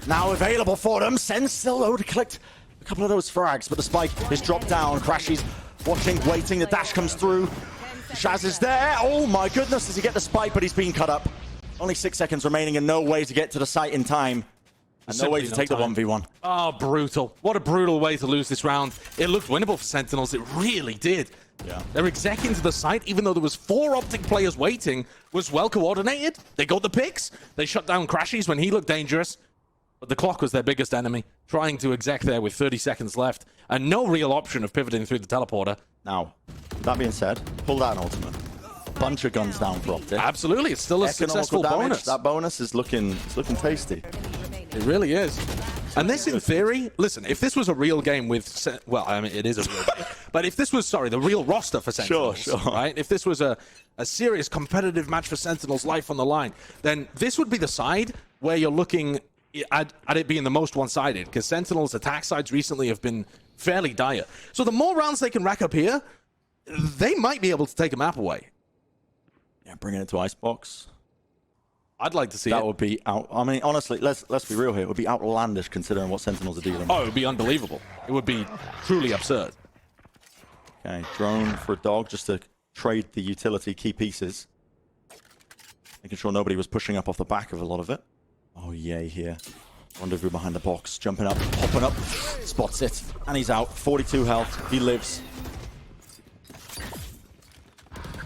now available for them. Sen still low to collect a couple of those frags, but the spike is dropped down. Crashes watching, waiting. The dash comes through. Shaz is there. Oh my goodness, does he get the spike? But he's being cut up. Only 6 seconds remaining and no way to get to the site in time. And no way to take the 1v1. Oh, brutal. What a brutal way to lose this round. It looked winnable for Sentinels. It really did. Yeah. Their exec into the site, even though there was 4 OPTIC players waiting, was well coordinated. They got the picks. They shut down Crashies when he looked dangerous. But the clock was their biggest enemy, trying to exec there with 30 seconds left and no real option of pivoting through the teleporter. Now, that being said, pull that ultimate. Bunch of guns down for OPTIC. Absolutely, it's still a successful damage. bonus. That bonus is looking tasty. It really is. And this, in theory, listen, if this was a real game with, well, I mean, it is a real game, but if this was, sorry, the real roster for Sentinels, Sure. right? If this was a serious competitive match for Sentinels, life on the line, then this would be the side where you're looking at it being the most one-sided, because Sentinels' attack sides recently have been fairly dire. So the more rounds they can rack up here, they might be able to take a map away. Yeah, bringing it to Icebox. I'd like to see That it. would be out. I mean, honestly, let's be real here. It would be outlandish considering what Sentinels are dealing with. Oh, it would be unbelievable. It would be truly absurd. Okay, drone for a dog just to trade the utility key pieces. Making sure nobody was pushing up off the back of a lot of it. Oh, yay here. Rendezvous behind the box. Jumping up, hopping up. Spots it. And he's out. 42 health. He lives.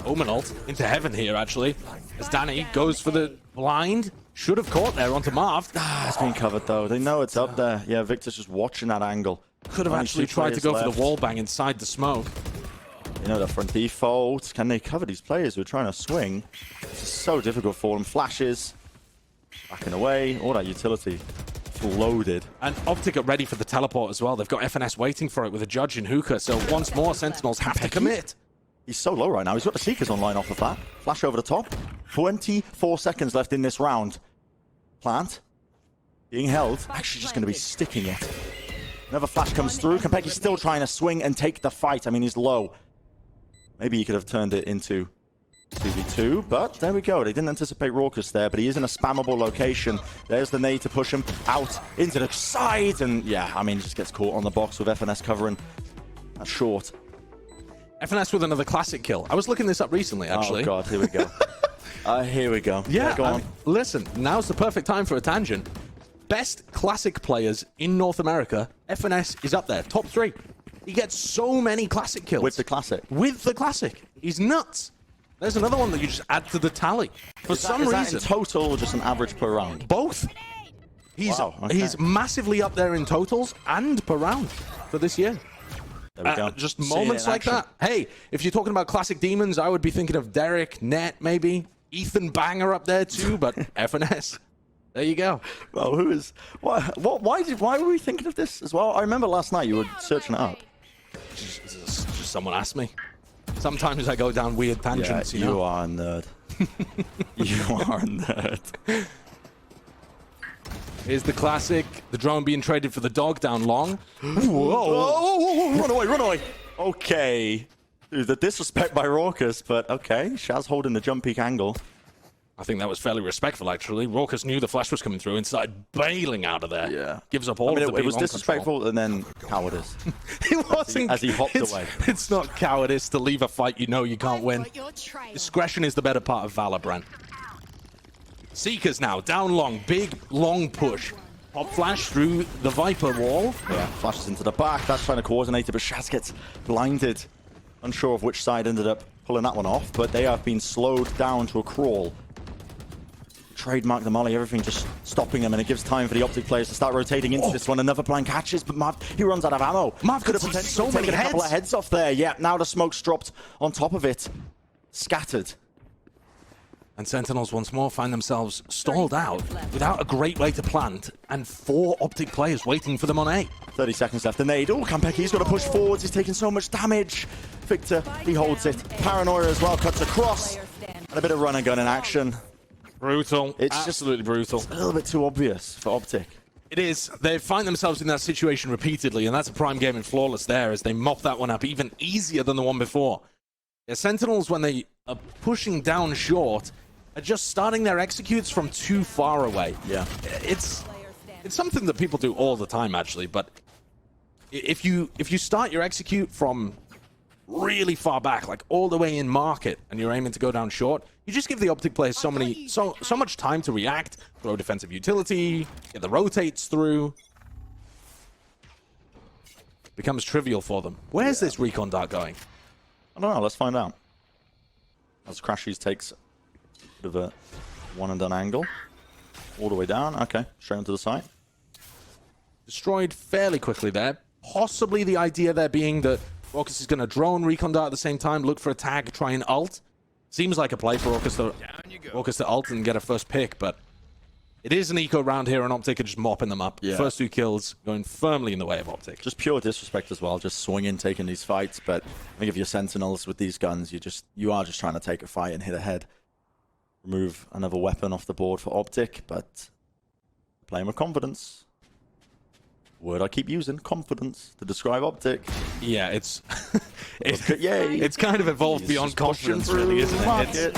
Omen ult into heaven here, actually. As Danny goes for the blind. Should have caught there onto Marv. It's been covered, though. They know it's up there. Yeah, Victor's just watching that angle. Could have Only actually 2 tried to players go for left. the wall bang inside the smoke. You know, they're front default. Can they cover these players who are trying to swing? It's so difficult for them. Flashes. Backing away. All that utility loaded. And OPTIC are ready for the teleport as well. They've got FNS waiting for it with a judge in hookah. So once more, Sentinels have to commit. He's so low right now. He's got the Seekers online off of that. Flash over the top. 24 seconds left in this round. Plant. Being held. Actually just going to be sticking it. Another flash comes through. Kompeki's still trying to swing and take the fight. I mean, he's low. Maybe he could have turned it into 2v2, but there we go. They didn't anticipate Raucus there, but he is in a spammable location. There's the nade to push him out into the side, and yeah, I mean, he just gets caught on the box with FNS covering that short. FNS with another classic kill. I was looking this up recently, actually. Oh, God, here we go. Here we go. Yeah, go on. Listen, now's the perfect time for a tangent. Best classic players in North America, FNS is up there, top 3. He gets so many classic kills. With the classic. With the classic. He's nuts. There's another one that you just add to the tally. For some Is that reason. in total or just an average per round? Both. He's Wow, okay. he's massively up there in totals and per round for this year. There we go. Just Seeing it moments in like action. that. Hey, if you're talking about classic demons, I would be thinking of Derek, Net, maybe. Ethan Banger up there too, but FNS. There you go. Well, who is... Why were we thinking of this as well? I remember last night you were searching it up. Just someone asked me. Sometimes I go down weird tangents, Yeah, you know? you are a nerd. You are a nerd. Here's the classic. The drone being traded for the dog down long. Whoa. Run away, run away. Okay. Dude, the disrespect by Raucus, but okay. Shaz holding the jump peak angle. I think that was fairly respectful, actually. Raucus knew the flash was coming through and started bailing out of there. Yeah. Gives up all of the it was B-long disrespectful control. and then cowardice. It wasn't. As he hopped away. It's not cowardice to leave a fight you know you can't win. Discretion is the better part of valor, Brent. Seekers now, down long, big, long push. Pop flash through the Viper wall. Yeah, flashes into the back. That's trying to coordinate it, but Shaz gets blinded. Unsure of which side ended up pulling that one off, but they have been slowed down to a crawl. Trademark the molly, everything just stopping them, and it gives time for the Optic players to start rotating into this one. Another blind catches, but Mav, he runs out of ammo. Mav could have could see potentially so many taken a couple of heads. heads off there. Yeah, now the smoke's dropped on top of it. Scattered. And Sentinels once more find themselves stalled out without a great way to plant, and 4 Optic players waiting for them on A. 30 seconds left. The nade. Oh, Kampeki's got to push forwards. He's taking so much damage. Victor, he holds it. Paranoia as well, cuts across. And a bit of run and gun in action. Brutal. It's just absolutely brutal. A little bit too obvious for Optic. It is. They find themselves in that situation repeatedly, and that's a prime game in Flawless there as they mop that one up even easier than the one before. Yeah, Sentinels, when they are pushing down short, are just starting their executes from too far away. Yeah. It's something that people do all the time, actually, but if you start your execute from really far back, like all the way in market, and you're aiming to go down short, you just give the Optic players so much time to react, throw defensive utility, get the rotates through. Becomes trivial for them. Where's this recon dart going? I don't know. Let's find out. As Crashies takes a bit of a one and done angle. All the way down. Okay. Straight onto the side. Destroyed fairly quickly there. Possibly the idea there being that Raucus is going to drone recon dart at the same time, look for a tag, try and ult. Seems like a play for Raucus to ult and get a first pick, but it is an eco round here, and Optic are just mopping them up. Yeah. First 2 kills going firmly in the way of Optic. Just pure disrespect as well. Just swinging, taking these fights. But I think if you're Sentinels with these guns, you are just trying to take a fight and hit ahead. Remove another weapon off the board for Optic, but playing with confidence. Word I keep using, confidence, to describe Optic. Yeah, it's Yay! it's kind of evolved He's beyond just pushing confidence, through really, isn't the it? market.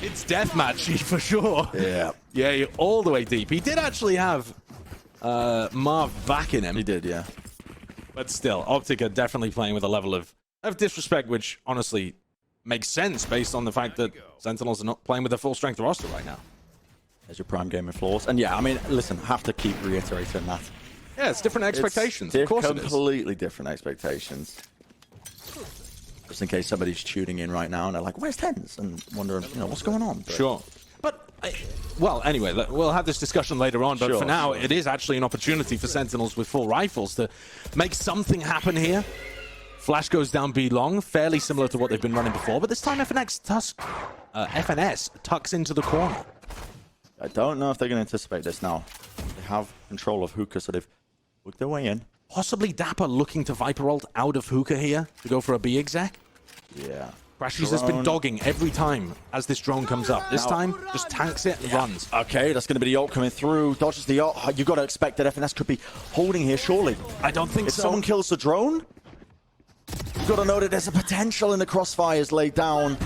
It's deathmatchy for sure. Yeah. Yeah, you're all the way deep. He did actually have Marv back in him. He did, yeah. But still, Optic are definitely playing with a level of disrespect, which honestly makes sense based on the fact that Sentinels are not playing with their full strength roster right now. There's your prime game of flaws. And yeah, I mean, listen, have to keep reiterating that. Yeah, it's different expectations. It's of course it is. completely different expectations. Just in case somebody's tuning in right now and they're like, where's Tens? And wondering, what's going on? But Sure. But, well, anyway, we'll have this discussion later on, but Sure, for now, sure. it is actually an opportunity for Sentinels with full rifles to make something happen here. Flash goes down B long, fairly similar to what they've been running before, but this time FNS tucks into the corner. I don't know if they're going to anticipate this now. They have control of hookah, so they've worked their way in. Possibly Dapper looking to Viper ult out of hookah here to go for a B exec. Yeah. Crashies has been dogging every time as this drone comes up. This time, just tanks it and runs. Okay, that's going to be the ult coming through. Dodges the ult. You've got to expect that FNS could be holding here, surely. I don't think If so. someone kills the drone, you've got to know that there's a potential in the crossfires laid down.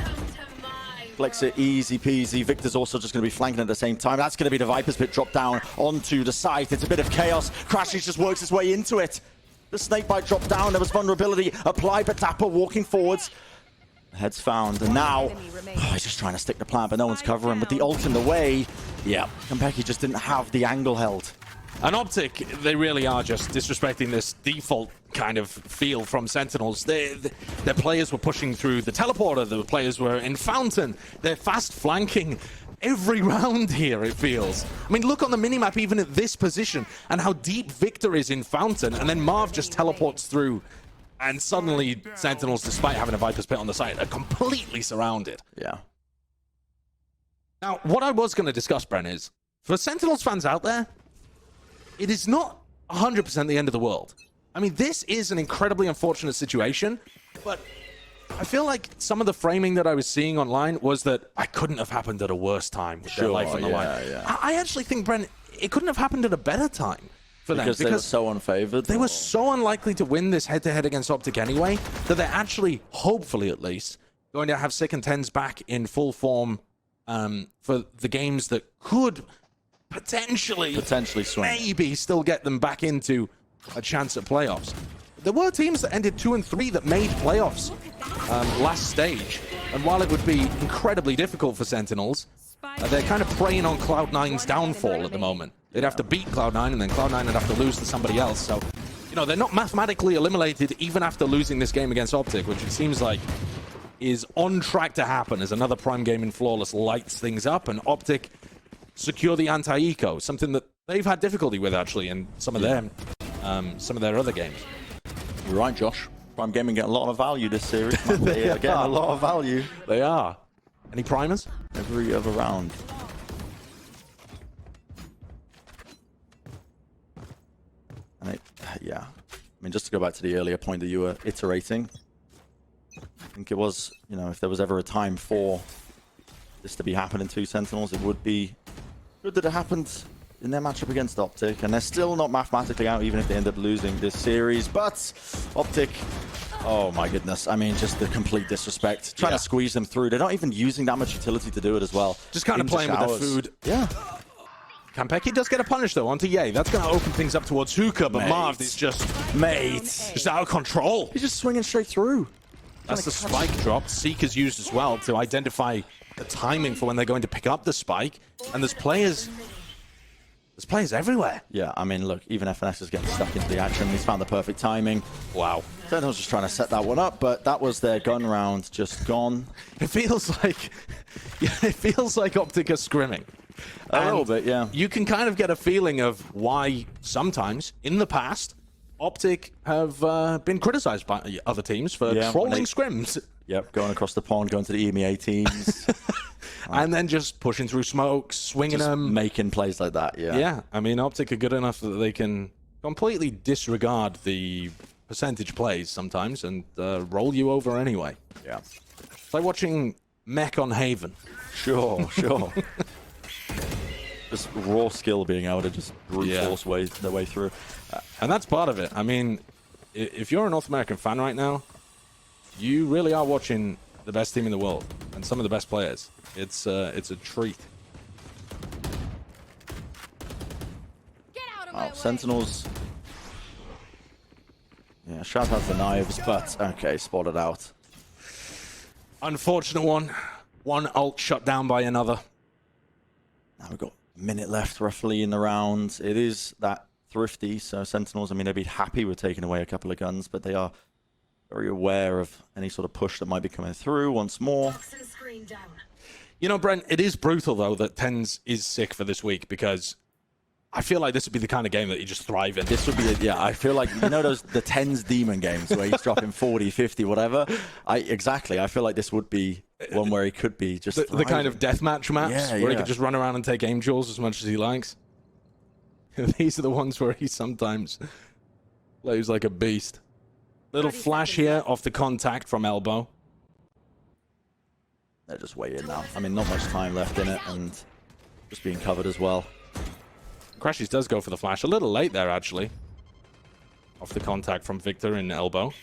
Flex it, easy peasy. Victor's also just going to be flanking at the same time. That's going to be the Viper's pit drop down onto the site. It's a bit of chaos. Crashies just works his way into it. The snake bite dropped down. There was vulnerability applied, but Dapper walking forwards. Head's found, and now he's just trying to stick the plant, but no one's covering. With the ult in the way, yeah, Konpeki just didn't have the angle held. And OPTIC, they really are just disrespecting this default kind of feel from Sentinels. Their players were pushing through the teleporter, the players were in Fountain, they're fast flanking every round here, it feels. I mean, look on the minimap even at this position, and how deep Victor is in Fountain, and then Marv just teleports through. And suddenly, Sentinels, despite having a Viper's Pit on the side, are completely surrounded. Yeah. Now, what I was going to discuss, Bren, is for Sentinels fans out there, it is not 100% the end of the world. I mean, this is an incredibly unfortunate situation, but I feel like some of the framing that I was seeing online was that I couldn't have happened at a worse time with their life on the line. Yeah. I actually think, Bren, it couldn't have happened at a better time. For them, because they were so unfavored. They were so unlikely to win this head-to-head against OPTIC anyway, that they're actually, hopefully at least, going to have Sick and Tens back in full form for the games that could potentially swing. Maybe still get them back into a chance at playoffs. There were teams that ended 2 and 3 that made playoffs last stage, and while it would be incredibly difficult for Sentinels, they're kind of preying on Cloud9's downfall at the moment. They'd have to beat Cloud9, and then Cloud9 would have to lose to somebody else. So, you know, they're not mathematically eliminated even after losing this game against OPTIC, which it seems like is on track to happen as another Prime game in Flawless lights things up, and OPTIC secure the anti-eco, something that they've had difficulty with, actually, in some of their other games. You're right, Josh. Prime Gaming get a lot of value this series. They are getting a lot of value. They are. Any primers? Every other round. And yeah. I mean, just to go back to the earlier point that you were iterating, I think it was, you know, if there was ever a time for this to be happening to Sentinels, it would be good that it happened in their matchup against OPTIC, and they're still not mathematically out even if they end up losing this series. But OPTIC, oh my goodness, I mean, just the complete disrespect. Trying to squeeze them through. They're not even using that much utility to do it as well. Just kind of playing with the food. Yeah. Konpeki does get a punish, though, onto Ye. That's going to open things up towards Hookah, but Marv is just... just out of control. He's just swinging straight through. That's the spike drop. Seek is used as well to identify the timing for when they're going to pick up the spike. And there's players everywhere. Yeah, I mean, look, even FNS is getting stuck into the action. He's found the perfect timing. Wow. Sentinel's just trying to set that one up, but that was their gun round just gone. It feels like... it feels like OPTIC are scrimming. A little bit, yeah. You can kind of get a feeling of why sometimes, in the past, OPTIC have been criticized by other teams for trolling scrims. Yep, going across the pond, going to the EMEA teams. And then just pushing through smokes, swinging them. Making plays like that, yeah. Yeah, I mean, OPTIC are good enough that they can completely disregard the percentage plays sometimes and roll you over anyway. Yeah. It's like watching Mech on Haven. Sure. Just raw skill being able to just brute force their way through. And that's part of it. I mean, if you're a North American fan right now, you really are watching the best team in the world and some of the best players. It's a treat. Get out of my way. Sentinels. Yeah, shout out the knives, but okay, spotted out. Unfortunate one. One ult shut down by another. Now we've got a minute left roughly in the round. It is that thrifty, so Sentinels, I mean, they'd be happy with taking away a couple of guns, but they are very aware of any sort of push that might be coming through once more. You know, Brent, it is brutal, though, that Tens is sick for this week, because I feel like this would be the kind of game that you just thrive in. This would be, I feel like, you know the Tens demon games where he's dropping 40, 50, whatever? Exactly. I feel like this would be one where he could be just the kind of deathmatch maps where he could just run around and take aim duels as much as he likes. These are the ones where he sometimes plays like a beast. Little flash here off the contact from elbow. They're just way in now. I mean, not much time left in it, and just being covered as well. Crashies does go for the flash. A little late there, actually. Off the contact from Victor in elbow.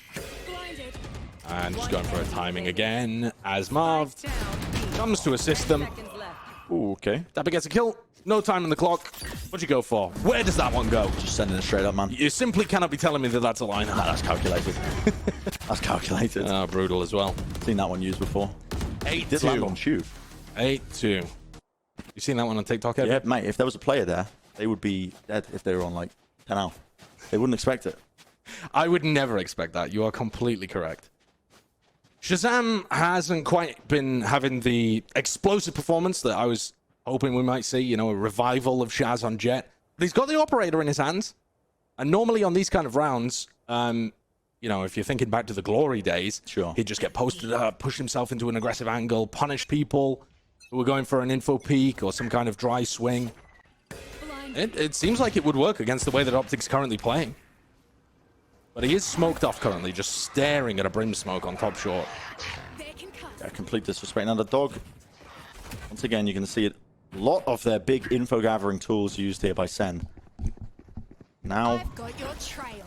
And just going for a timing again as Marv comes to assist them. Ooh, okay. Dapper gets a kill. No time on the clock. What'd you go for? Where does that one go? Just sending it straight up, man. You simply cannot be telling me that that's a line. Nah, that's calculated. That's calculated. Oh, brutal as well. Seen that one used before. 8-2. Did land on shoot. 8-2. You seen that one on TikTok, Evan? Yeah, mate, if there was a player there, they would be dead if they were on like 10 out. They wouldn't expect it. I would never expect that. You are completely correct. Shazam hasn't quite been having the explosive performance that I was hoping we might see, you know, a revival of Shaz on Jet. But he's got the operator in his hands. And normally on these kind of rounds, you know, if you're thinking back to the glory days, sure, he'd just get posted up, push himself into an aggressive angle, punish people who were going for an info peek or some kind of dry swing. It seems like it would work against the way that OPTIC's currently playing. But he is smoked off currently, just staring at a brim smoke on top short. Yeah, complete disrespect. Now the dog, once again, you can see it. A lot of their big info gathering tools used here by SEN. Now,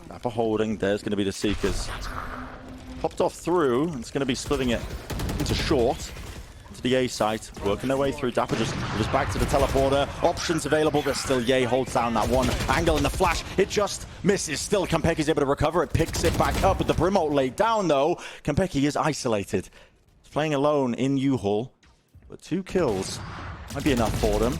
Dapper holding. There's going to be the Seekers. Popped off through. It's going to be splitting it into short. To the A site. Working their way through. Dapper just back to the teleporter. Options available, but still Ye holds down that one. Angle in the flash. It just misses. Still, Kampeki's able to recover. It picks it back up. With the Brim ult laid down, though, Kampeki is isolated. He's playing alone in U-Hall. But 2 kills might be enough for them.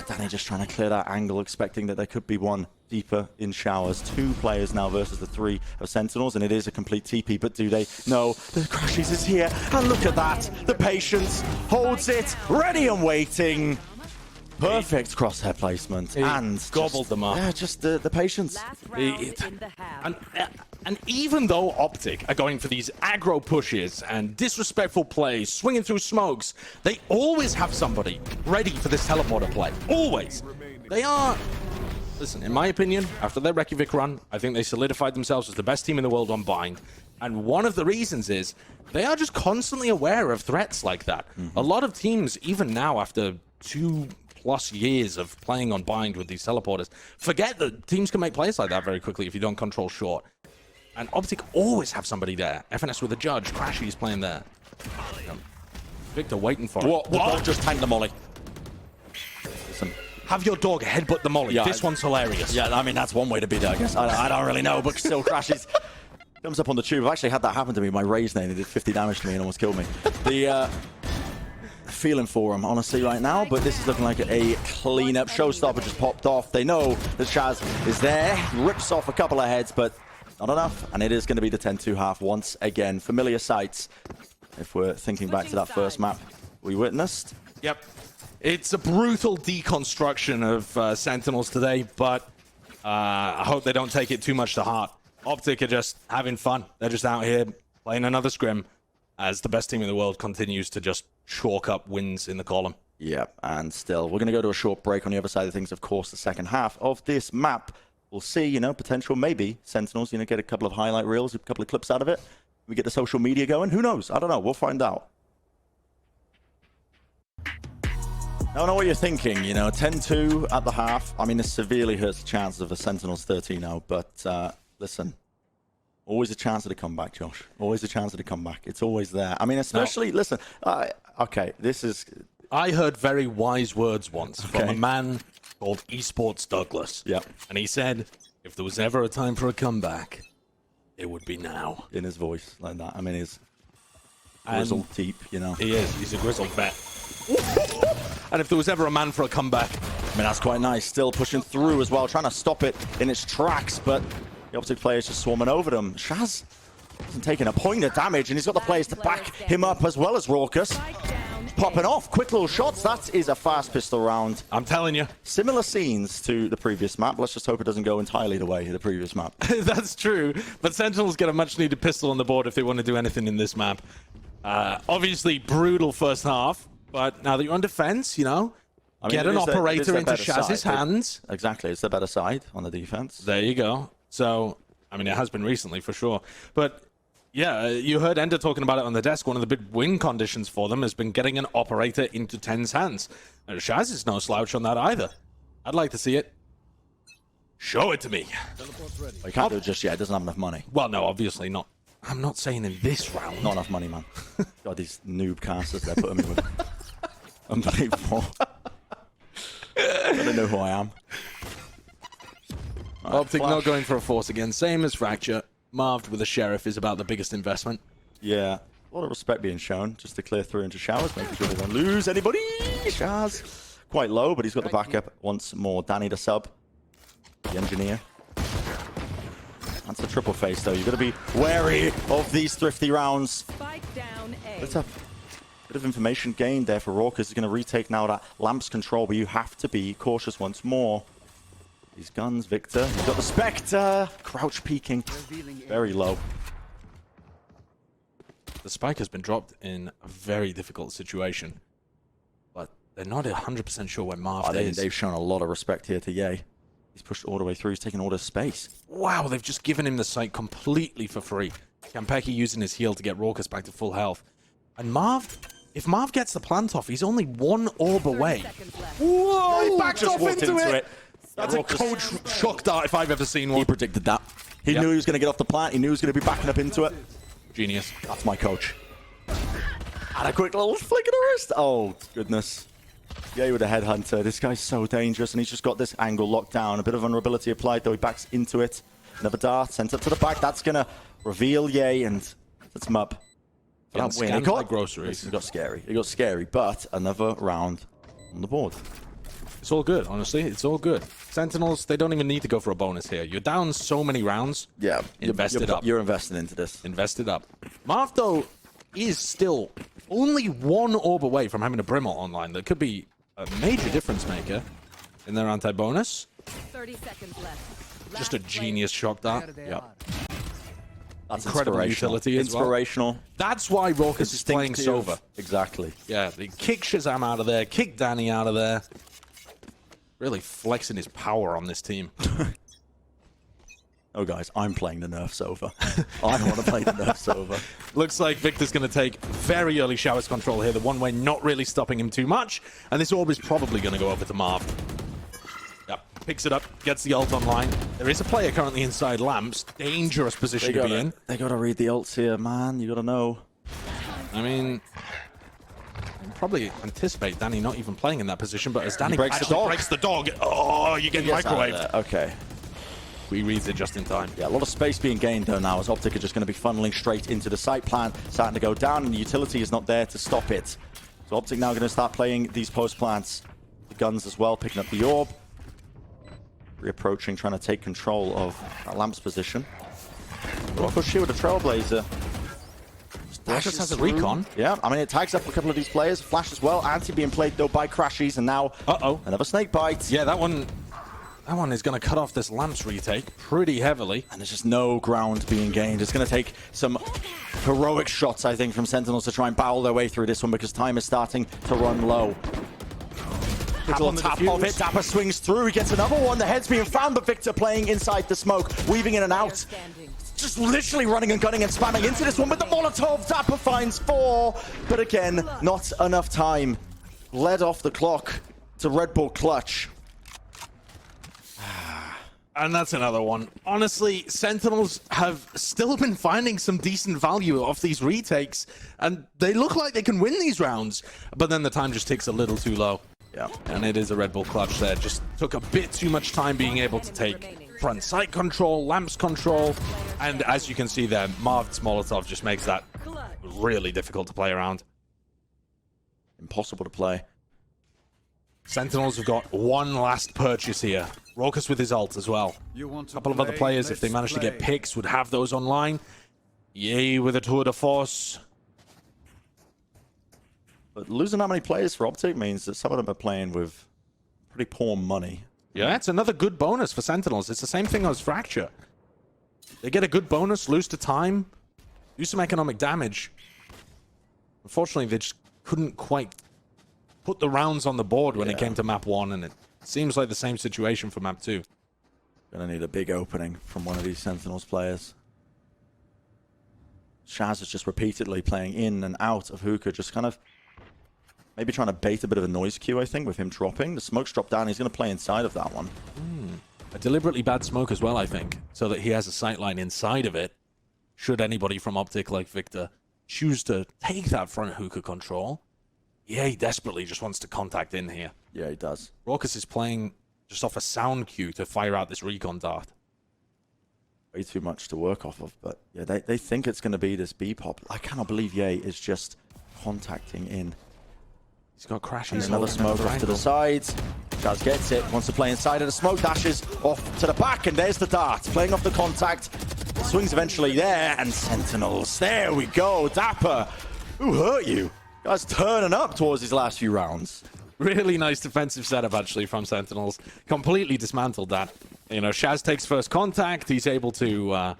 Danny just trying to clear that angle, expecting that there could be one deeper in showers. 2 players now versus the 3 of Sentinels, and it is a complete TP, but do they? No, the Crashies is here, and look at that. The patience holds it, ready and waiting. Perfect crosshair placement, and gobbled them up. Yeah, just the patience. And even though OPTIC are going for these aggro pushes and disrespectful plays, swinging through smokes, they always have somebody ready for this teleporter play. Always. They are... Listen, in my opinion, after their Reykjavik run, I think they solidified themselves as the best team in the world on Bind. And one of the reasons is they are just constantly aware of threats like that. A lot of teams, even now after 2+ years of playing on Bind with these teleporters, forget that teams can make plays like that very quickly if you don't control short. And OPTIC always have somebody there. FNS with a judge. Crashy's playing there. Victor waiting for it. What? The dog just tanked the molly. Listen. Have your dog headbutt the molly. Yeah, this one's hilarious. Yeah, I mean, that's one way to be there, I guess. I don't really know, but still Crashies. Comes up on the tube. I've actually had that happen to me. My Raze name, he did 50 damage to me and almost killed me. The feeling for him, honestly, right now, but this is looking like a clean-up. Showstopper just popped off. They know that Shaz is there. Rips off a couple of heads, but not enough, and it is going to be the 10-2 half once again. Familiar sights, if we're thinking back to that first map we witnessed. Yep. It's a brutal deconstruction of Sentinels today, but I hope they don't take it too much to heart. OPTIC are just having fun. They're just out here playing another scrim as the best team in the world continues to just chalk up wins in the column. Yeah, and still, we're going to go to a short break on the other side of things. Of course, the second half of this map. We'll see, you know, potential maybe Sentinels, you know, get a couple of highlight reels, a couple of clips out of it. We get the social media going. Who knows? I don't know. We'll find out. I don't know what you're thinking, you know, 10-2 at the half. I mean, this severely hurts the chances of the Sentinels 13-0, but listen, always a chance of the comeback, Josh. Always a chance of the comeback. It's always there. I mean, especially, listen, okay, this is... I heard very wise words once from a man called Esports Douglas. Yep. And he said, if there was ever a time for a comeback, it would be now. In his voice, like that. I mean, he's grizzled deep, you know. He is. He's a grizzled vet. And if there was ever a man for a comeback... I mean, that's quite nice. Still pushing through as well, trying to stop it in its tracks, but the OPTIC players just swarming over them. Shaz isn't taking a point of damage, and he's got the players to back him up as well as Raucus. Popping off, quick little shots. That is a fast pistol round. I'm telling you. Similar scenes to the previous map. Let's just hope it doesn't go entirely the way of the previous map. That's true. But Sentinels get a much needed pistol on the board if they want to do anything in this map. Obviously, brutal first half. But now that you're on defense, you know, I mean, get an operator into Shaz's hands. Exactly. It's the better side on the defense. There you go. So, I mean, it has been recently for sure. But... yeah, you heard Ender talking about it on the desk. One of the big win conditions for them has been getting an operator into 10's hands. Shaz is no slouch on that either. I'd like to see it. Show it to me. Well, you can't do it just yet. It doesn't have enough money. Well, no, obviously not. I'm not saying in this round. Not enough money, man. God, these noob casters they're putting me with. Unbelievable. They know who I am. Right, Optic Flash. not going for a force again. Same as Fracture. Marved with a Sheriff is about the biggest investment. Yeah. A lot of respect being shown just to clear through into Showers, making sure they don't lose anybody. Shaz quite low, but he's got the backup once more. Danny the sub, the engineer. That's a triple face though. You've got to be wary of these thrifty rounds. Spike down A. It's a bit of information gained there for Raucus. He's going to retake now that Lamp's control, but you have to be cautious once more. These guns, Victor. You've got the Spectre. Crouch peeking. Very low. The spike has been dropped in a very difficult situation, but they're not 100% sure where Marv is. They've shown a lot of respect here to Ye. He's pushed all the way through. He's taken all the space. Wow, they've just given him the site completely for free. Kampeki using his heal to get Raucus back to full health. And Marv, if Marv gets the plant off, he's only one orb away. 30 seconds left. Whoa, he backed Just off walked into it. That's a Raucus- coach shock dart if I've ever seen He one. predicted that. He Yep. knew he was going to get off the plant. He knew he was going to be backing up into it. Genius. That's my coach. And a quick little flick of the wrist. Oh, goodness. Yeah, with a headhunter. This guy's so dangerous, and he's just got this angle locked down. A bit of vulnerability applied, though. He backs into it. Another dart sent up to the back. That's going to reveal Ye and sets him up. For Getting that win. scanned like groceries. It got scary. It got scary, but another round on the board. It's all good, honestly. It's all good. Sentinels, they don't even need to go for a bonus here. You're down so many rounds. Yeah. Invest it up. You're investing into this. Invest it up. Marv, though, is still only one orb away from having a Brimmer online. That could be a major difference maker in their anti-bonus. 30 seconds left. Just a Last genius shock dart. Yep. That's Incredible inspirational. utility as well. Inspirational. That's why Raucus is playing Distinctive. Sova. Exactly. Yeah, they kick Shazam out of there, kick Danny out of there. Really flexing his power on this team. Oh, guys, I'm playing the Nerf Sova. I want to play the Nerf Sova. Looks like Victor's going to take very early Showers control here. The one way not really stopping him too much. And this orb is probably going to go over to Marv. Yep, picks it up, gets the ult online. There is a player currently inside Lamps. Dangerous position to be in. They got to read the ults here, man. You got to know. I mean, you probably anticipate Danny not even playing in that position, but as Danny breaks the actually dog. breaks the dog, oh, you get Gets out of microwaved. there. Okay. He reads it just in time. Yeah, a lot of space being gained, though, now, as Optic are just going to be funneling straight into the site plan, starting to go down, and the utility is not there to stop it. So Optic now going to start playing these post plants. The guns as well, picking up the orb. Reapproaching, trying to take control of that Lamp's position. Push here with a Trailblazer. Flashes has a recon. Yeah, I mean, it tags up a couple of these players. Flash as well. Anti being played, though, by Crashies, and now another snake bite. Yeah, that one is going to cut off this Lamps retake pretty heavily. And there's just no ground being gained. It's going to take some heroic shots, I think, from Sentinels to try and barrel their way through this one because time is starting to run low. Little tap of it. Dapper swings through. He gets another one. The head's being found, but Victor playing inside the smoke, weaving in and out. standing. Just literally running and gunning and spamming into this one with the Molotov. Dapper finds 4, but again, not enough time. Led off the clock to Red Bull Clutch. And that's another one. Honestly, Sentinels have still been finding some decent value off these retakes, and they look like they can win these rounds, but then the time just ticks a little too low. Yeah. And it is a Red Bull Clutch there. Just took a bit too much time being able to take front sight control, Lamps control, and as you can see there, Marv's Molotov just makes that really difficult to play around. Impossible to play. Sentinels have got one last purchase here. Raucus with his ult as well. A couple of other players, if they manage to get picks, would have those online. Yay with a tour de force. But losing that many players for Optic means that some of them are playing with pretty poor money. Yeah, it's another good bonus for Sentinels. It's the same thing as Fracture. They get a good bonus, lose to time, do some economic damage. Unfortunately, they just couldn't quite put the rounds on the board when it came to map 1, and it seems like the same situation for map 2. Gonna need a big opening from one of these Sentinels players. Shaz is just repeatedly playing in and out of Hookah, just kind of maybe trying to bait a bit of a noise cue, I think, with him dropping. The smoke's dropped down. He's going to play inside of that one. A deliberately bad smoke as well, I think, so that he has a sightline inside of it. Should anybody from Optic like Victor choose to take that front hookah control, he desperately just wants to contact in here. Yeah, he does. Raucus is playing just off a sound cue to fire out this recon dart. Way too much to work off of, but yeah, they think it's going to be this B pop. I cannot believe Ye is just contacting in. He's got crashing. And another smoke off to the sides. Chaz gets it, wants to play inside of the smoke, dashes off to the back, and there's the dart. Playing off the contact. Swings eventually there, and Sentinels. There we go. Dapper. Who hurt you? Guy's turning up towards his last few rounds. Really nice defensive setup, actually, from Sentinels. Completely dismantled that. You know, Shaz takes first contact. He's able to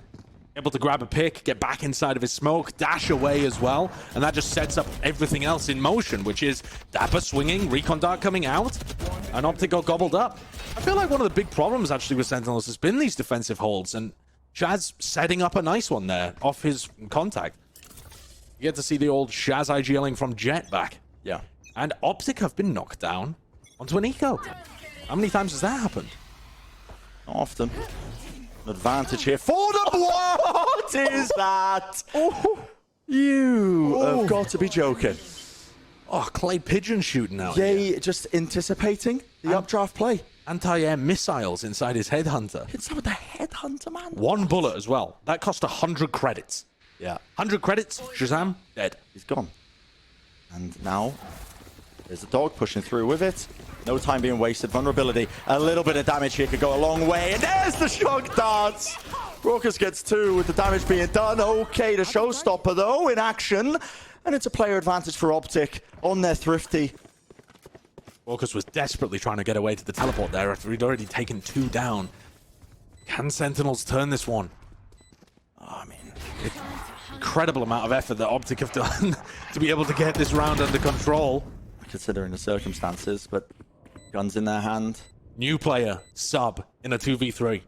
grab a pick, get back inside of his smoke, dash away as well. And that just sets up everything else in motion, which is Dapper swinging, recon dart coming out, and OPTIC got gobbled up. I feel like one of the big problems, actually, with Sentinels has been these defensive holds. And Shaz setting up a nice one there off his contact. You get to see the old Shaz IGLing from Jet back. Yeah. And OPTIC have been knocked down onto an eco. How many times has that happened? Not often. An advantage here for the... What is that? You have got to be joking. Oh, clay pigeon shooting out Ye here. just anticipating the updraft play. Anti-air missiles inside his headhunter. Hits that with the headhunter, man. One bullet as well. That cost 100 credits. Yeah. 100 credits, Shazam, dead. He's gone. And now, there's a dog pushing through with it. No time being wasted. Vulnerability. A little bit of damage here could go a long way. And there's the shock darts. Raucus gets 2 with the damage being done. Okay, the showstopper, though, in action. And it's a player advantage for OPTIC on their Thrifty. Raucus was desperately trying to get away to the teleport there after he'd already taken 2 down. Can Sentinels turn this one? Oh, I mean, incredible amount of effort that OPTIC have done to be able to get this round under control. considering the circumstances, but guns in their hand. New player, sub, in a 2v3.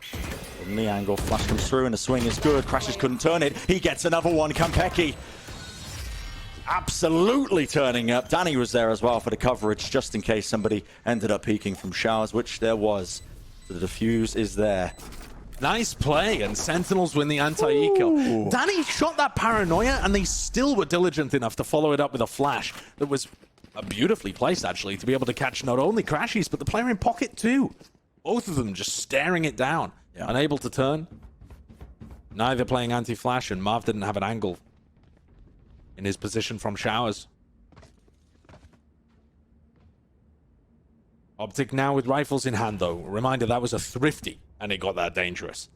From the angle, flash comes through and the swing is good. Crashes couldn't turn it. He gets another one. Kampeki absolutely turning up. Danny was there as well for the coverage, just in case somebody ended up peeking from showers, which there was. So the defuse is there. Nice play, and Sentinels win the anti-eco. Danny shot that paranoia, and they still were diligent enough to follow it up with a flash that was beautifully placed, actually, to be able to catch not only Crashies, but the player in pocket too. Both of them just staring it down, unable to turn. Neither playing anti-flash, and Marv didn't have an angle in his position from showers. OPTIC now with rifles in hand, though. Reminder, that was a thrifty, and it got that dangerous.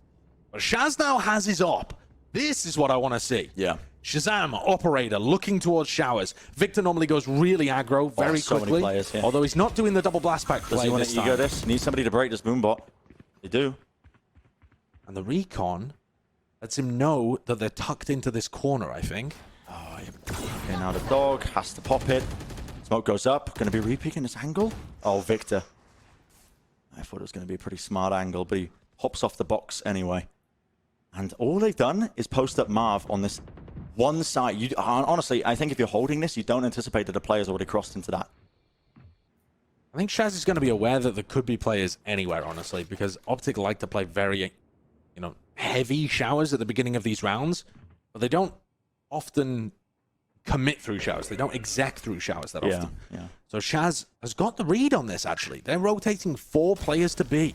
But Shaz now has his op. This is what I want to see. Yeah. Shazam, operator, looking towards showers. Victor normally goes really aggro very so quickly. many players here. Although he's not doing the double blast back Does play he want this to ego time. this? Need somebody to break this boombot. They do. And the recon lets him know that they're tucked into this corner, I think. Oh, okay, now the dog has to pop it. Smoke goes up. Going to be re-peeking this angle. Oh, Victor. I thought it was going to be a pretty smart angle, but he hops off the box anyway. And all they've done is post up Marv on this one side. Honestly, I think if you're holding this, you don't anticipate that the player's already crossed into that. I think Shaz is going to be aware that there could be players anywhere, honestly, because OPTIC like to play very, heavy showers at the beginning of these rounds, but they don't often commit through showers. They don't exec through showers that often. Yeah. So Shaz has got the read on this, actually. They're rotating 4 players to B.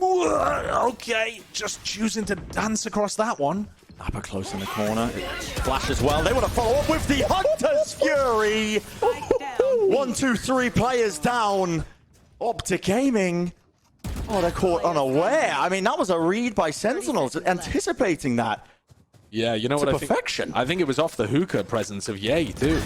Okay, just choosing to dance across that one. Upper close in the corner. It flashes well. They want to follow up with the Hunter's Fury. 1, 2, 3 players down. OPTIC aiming. Oh, they're caught unaware. I mean, that was a read by Sentinels, anticipating that. Yeah, you know what I think? Perfection. I think it was off the hookah presence of Ye, too.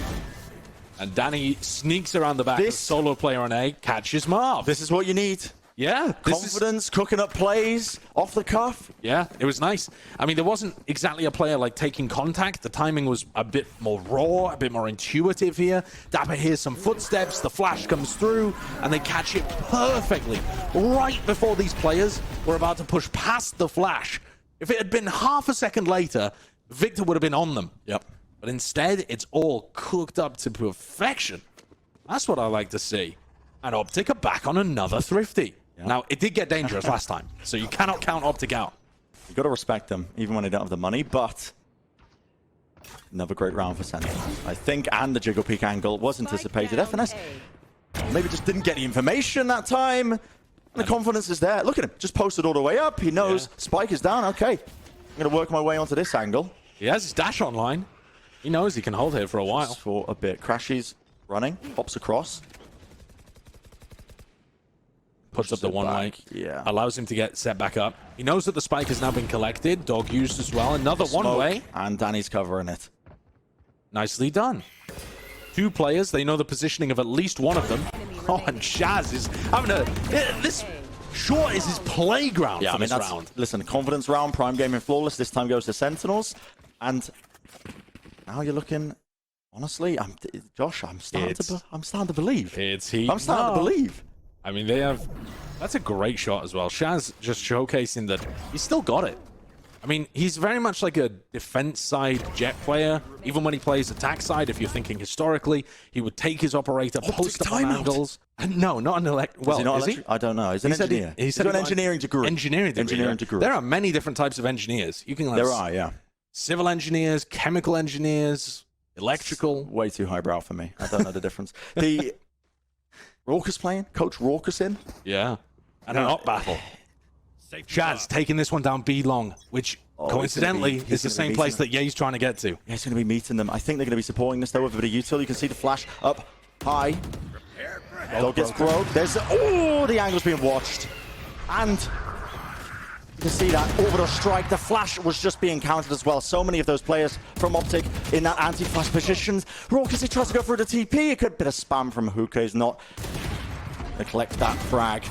And Danny sneaks around the back. This solo player on A catches Marv. This is what you need. Yeah. Confidence, cooking up plays, off the cuff. Yeah, it was nice. I mean, there wasn't exactly a player like taking contact. The timing was a bit more raw, a bit more intuitive here. Dapper hears some footsteps, the flash comes through, and they catch it perfectly right before these players were about to push past the flash. If it had been half a second later, Victor would have been on them. Yep. But instead, it's all cooked up to perfection. That's what I like to see. And OPTIC are back on another thrifty. Yep. Now, it did get dangerous last time, so you cannot count OPTIC out. You got to respect them, even when they don't have the money, but Another great round for Sentinels, I think, and the jiggle peek angle was anticipated. FNS maybe just didn't get the information that time, and the confidence is there. Look at him, just posted all the way up. He knows Spike is down. Okay, I'm going to work my way onto this angle. He has his dash online. He knows he can hold here for a while. Just for a bit. Crashy's running, hops across. Puts up the one way. Yeah. Allows him to get set back up. He knows that the spike has now been collected. Dog used as well. Another Smoke, one way. and Danny's covering it. Nicely done. 2 players. They know the positioning of at least one of them. Oh, and Shaz is having a... This short is his playground for this round. Listen, confidence round, prime gaming flawless. This time goes to Sentinels. And now you're looking... Honestly, Josh, I'm starting to believe. I'm starting to believe. I mean, they have... That's a great shot as well. Shaz just showcasing that he's still got it. I mean, he's very much like a defense side jet player. Even when he plays attack side, if you're thinking historically, he would take his operator, post up on angles. No, not an well, is he? I don't know. He's an engineer. He's got an engineering degree. Engineering degree. There are many different types of engineers. You can there are, yeah. Civil engineers, chemical engineers, electrical. It's way too highbrow for me. I don't know the difference. The Raucus playing, Coach Raucus in. Yeah. And an op battle. Shaz taking this one down B long, which coincidentally is the same place that Ye's trying to get to. Yeah, he's going to be meeting them. I think they're going to be supporting this though with a bit of util. You can see the flash up high. Dog gets broke. There's the angle's being watched. And you can see that orbital strike. The flash was just being counted as well. So many of those players from OPTIC in that anti-flash positions. Raucus, he tries to go for the TP. A good bit of spam from Hookah. He's not... They collect that frag.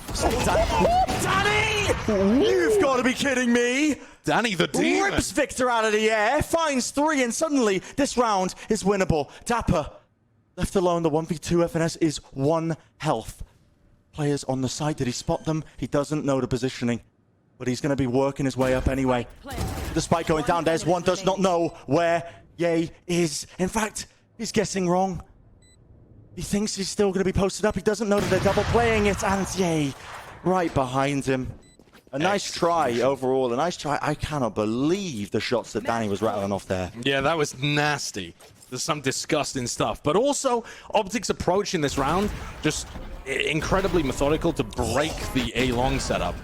Danny! You've got to be kidding me! Danny the demon! Rips Victor out of the air, finds 3, and suddenly this round is winnable. Dapper, left alone, the 1v2 FNS is 1 health. Players on the side, did he spot them? He doesn't know the positioning, but he's going to be working his way up anyway. The spike going down, there's one, does not know where Ye is. In fact, he's guessing wrong. He thinks he's still going to be posted up. He doesn't know that they're double playing it. And Ye, right behind him. A nice try overall. A nice try. I cannot believe the shots that Danny was rattling off there. Yeah, that was nasty. There's some disgusting stuff. But also, OPTIC's approach in this round, just incredibly methodical to break the A-long setup.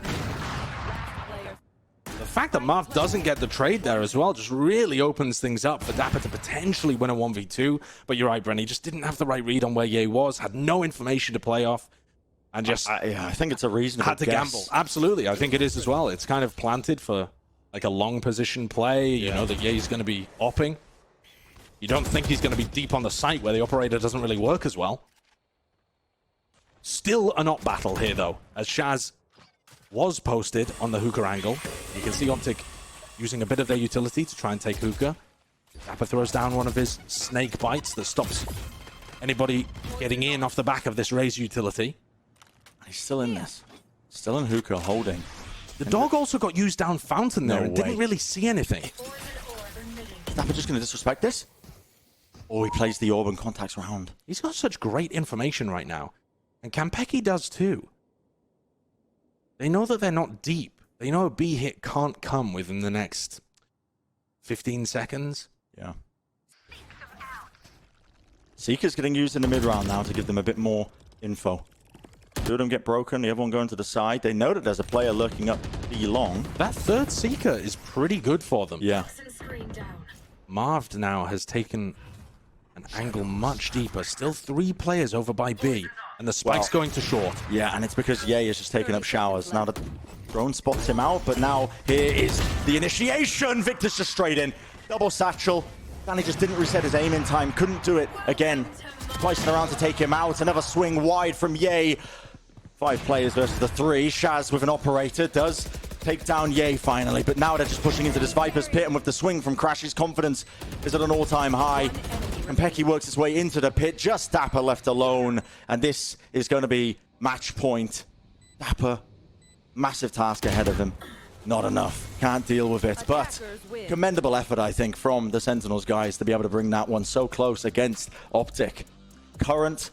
The fact that Marv doesn't get the trade there as well just really opens things up for Dapper to potentially win a 1v2. But you're right, Brenny, just didn't have the right read on where Ye was, had no information to play off, and just I think it's a reasonable had to gamble. Absolutely, I think it is as well. It's kind of planted for like a long position play. You know that Ye's going to be opping. You don't think he's going to be deep on the site where the operator doesn't really work as well. Still an op battle here, though, as Shaz was posted on the Hookah angle. You can see OPTIC using a bit of their utility to try and take Hookah. Dapper throws down one of his snake bites that stops anybody getting in off the back of this Raze utility. He's still in this. Still in Hookah, holding. The dog also got used down Fountain there and didn't really see anything. Dapper just going to disrespect this? Or he plays the orb and contacts round. He's got such great information right now. And Kampeki does too. They know that they're not deep. They know a B hit can't come within the next 15 seconds. Yeah. Seeker's getting used in the mid round now to give them a bit more info. 2 of them get broken, the other one going to the side. They know that there's a player lurking up B long. That third Seeker is pretty good for them. Yeah. Marv now has taken an angle much deeper. Still 3 players over by B. And the spike's going to short. Yeah, and it's because Ye is just taking up showers. Now the drone spots him out, but now here is the initiation. Victor's just straight in. Double satchel. Danny just didn't reset his aim in time. Couldn't do it again. Splicing around to take him out. Another swing wide from Ye. 5 players versus the 3. Shaz with an operator does take down Ye finally, but now they're just pushing into this Viper's pit, and with the swing from Crash, his confidence is at an all-time high. And Pecky works his way into the pit, just Dapper left alone, and this is going to be match point. Dapper, massive task ahead of him. Not enough, can't deal with it, but commendable effort, I think, from the Sentinels guys to be able to bring that one so close against OPTIC. Current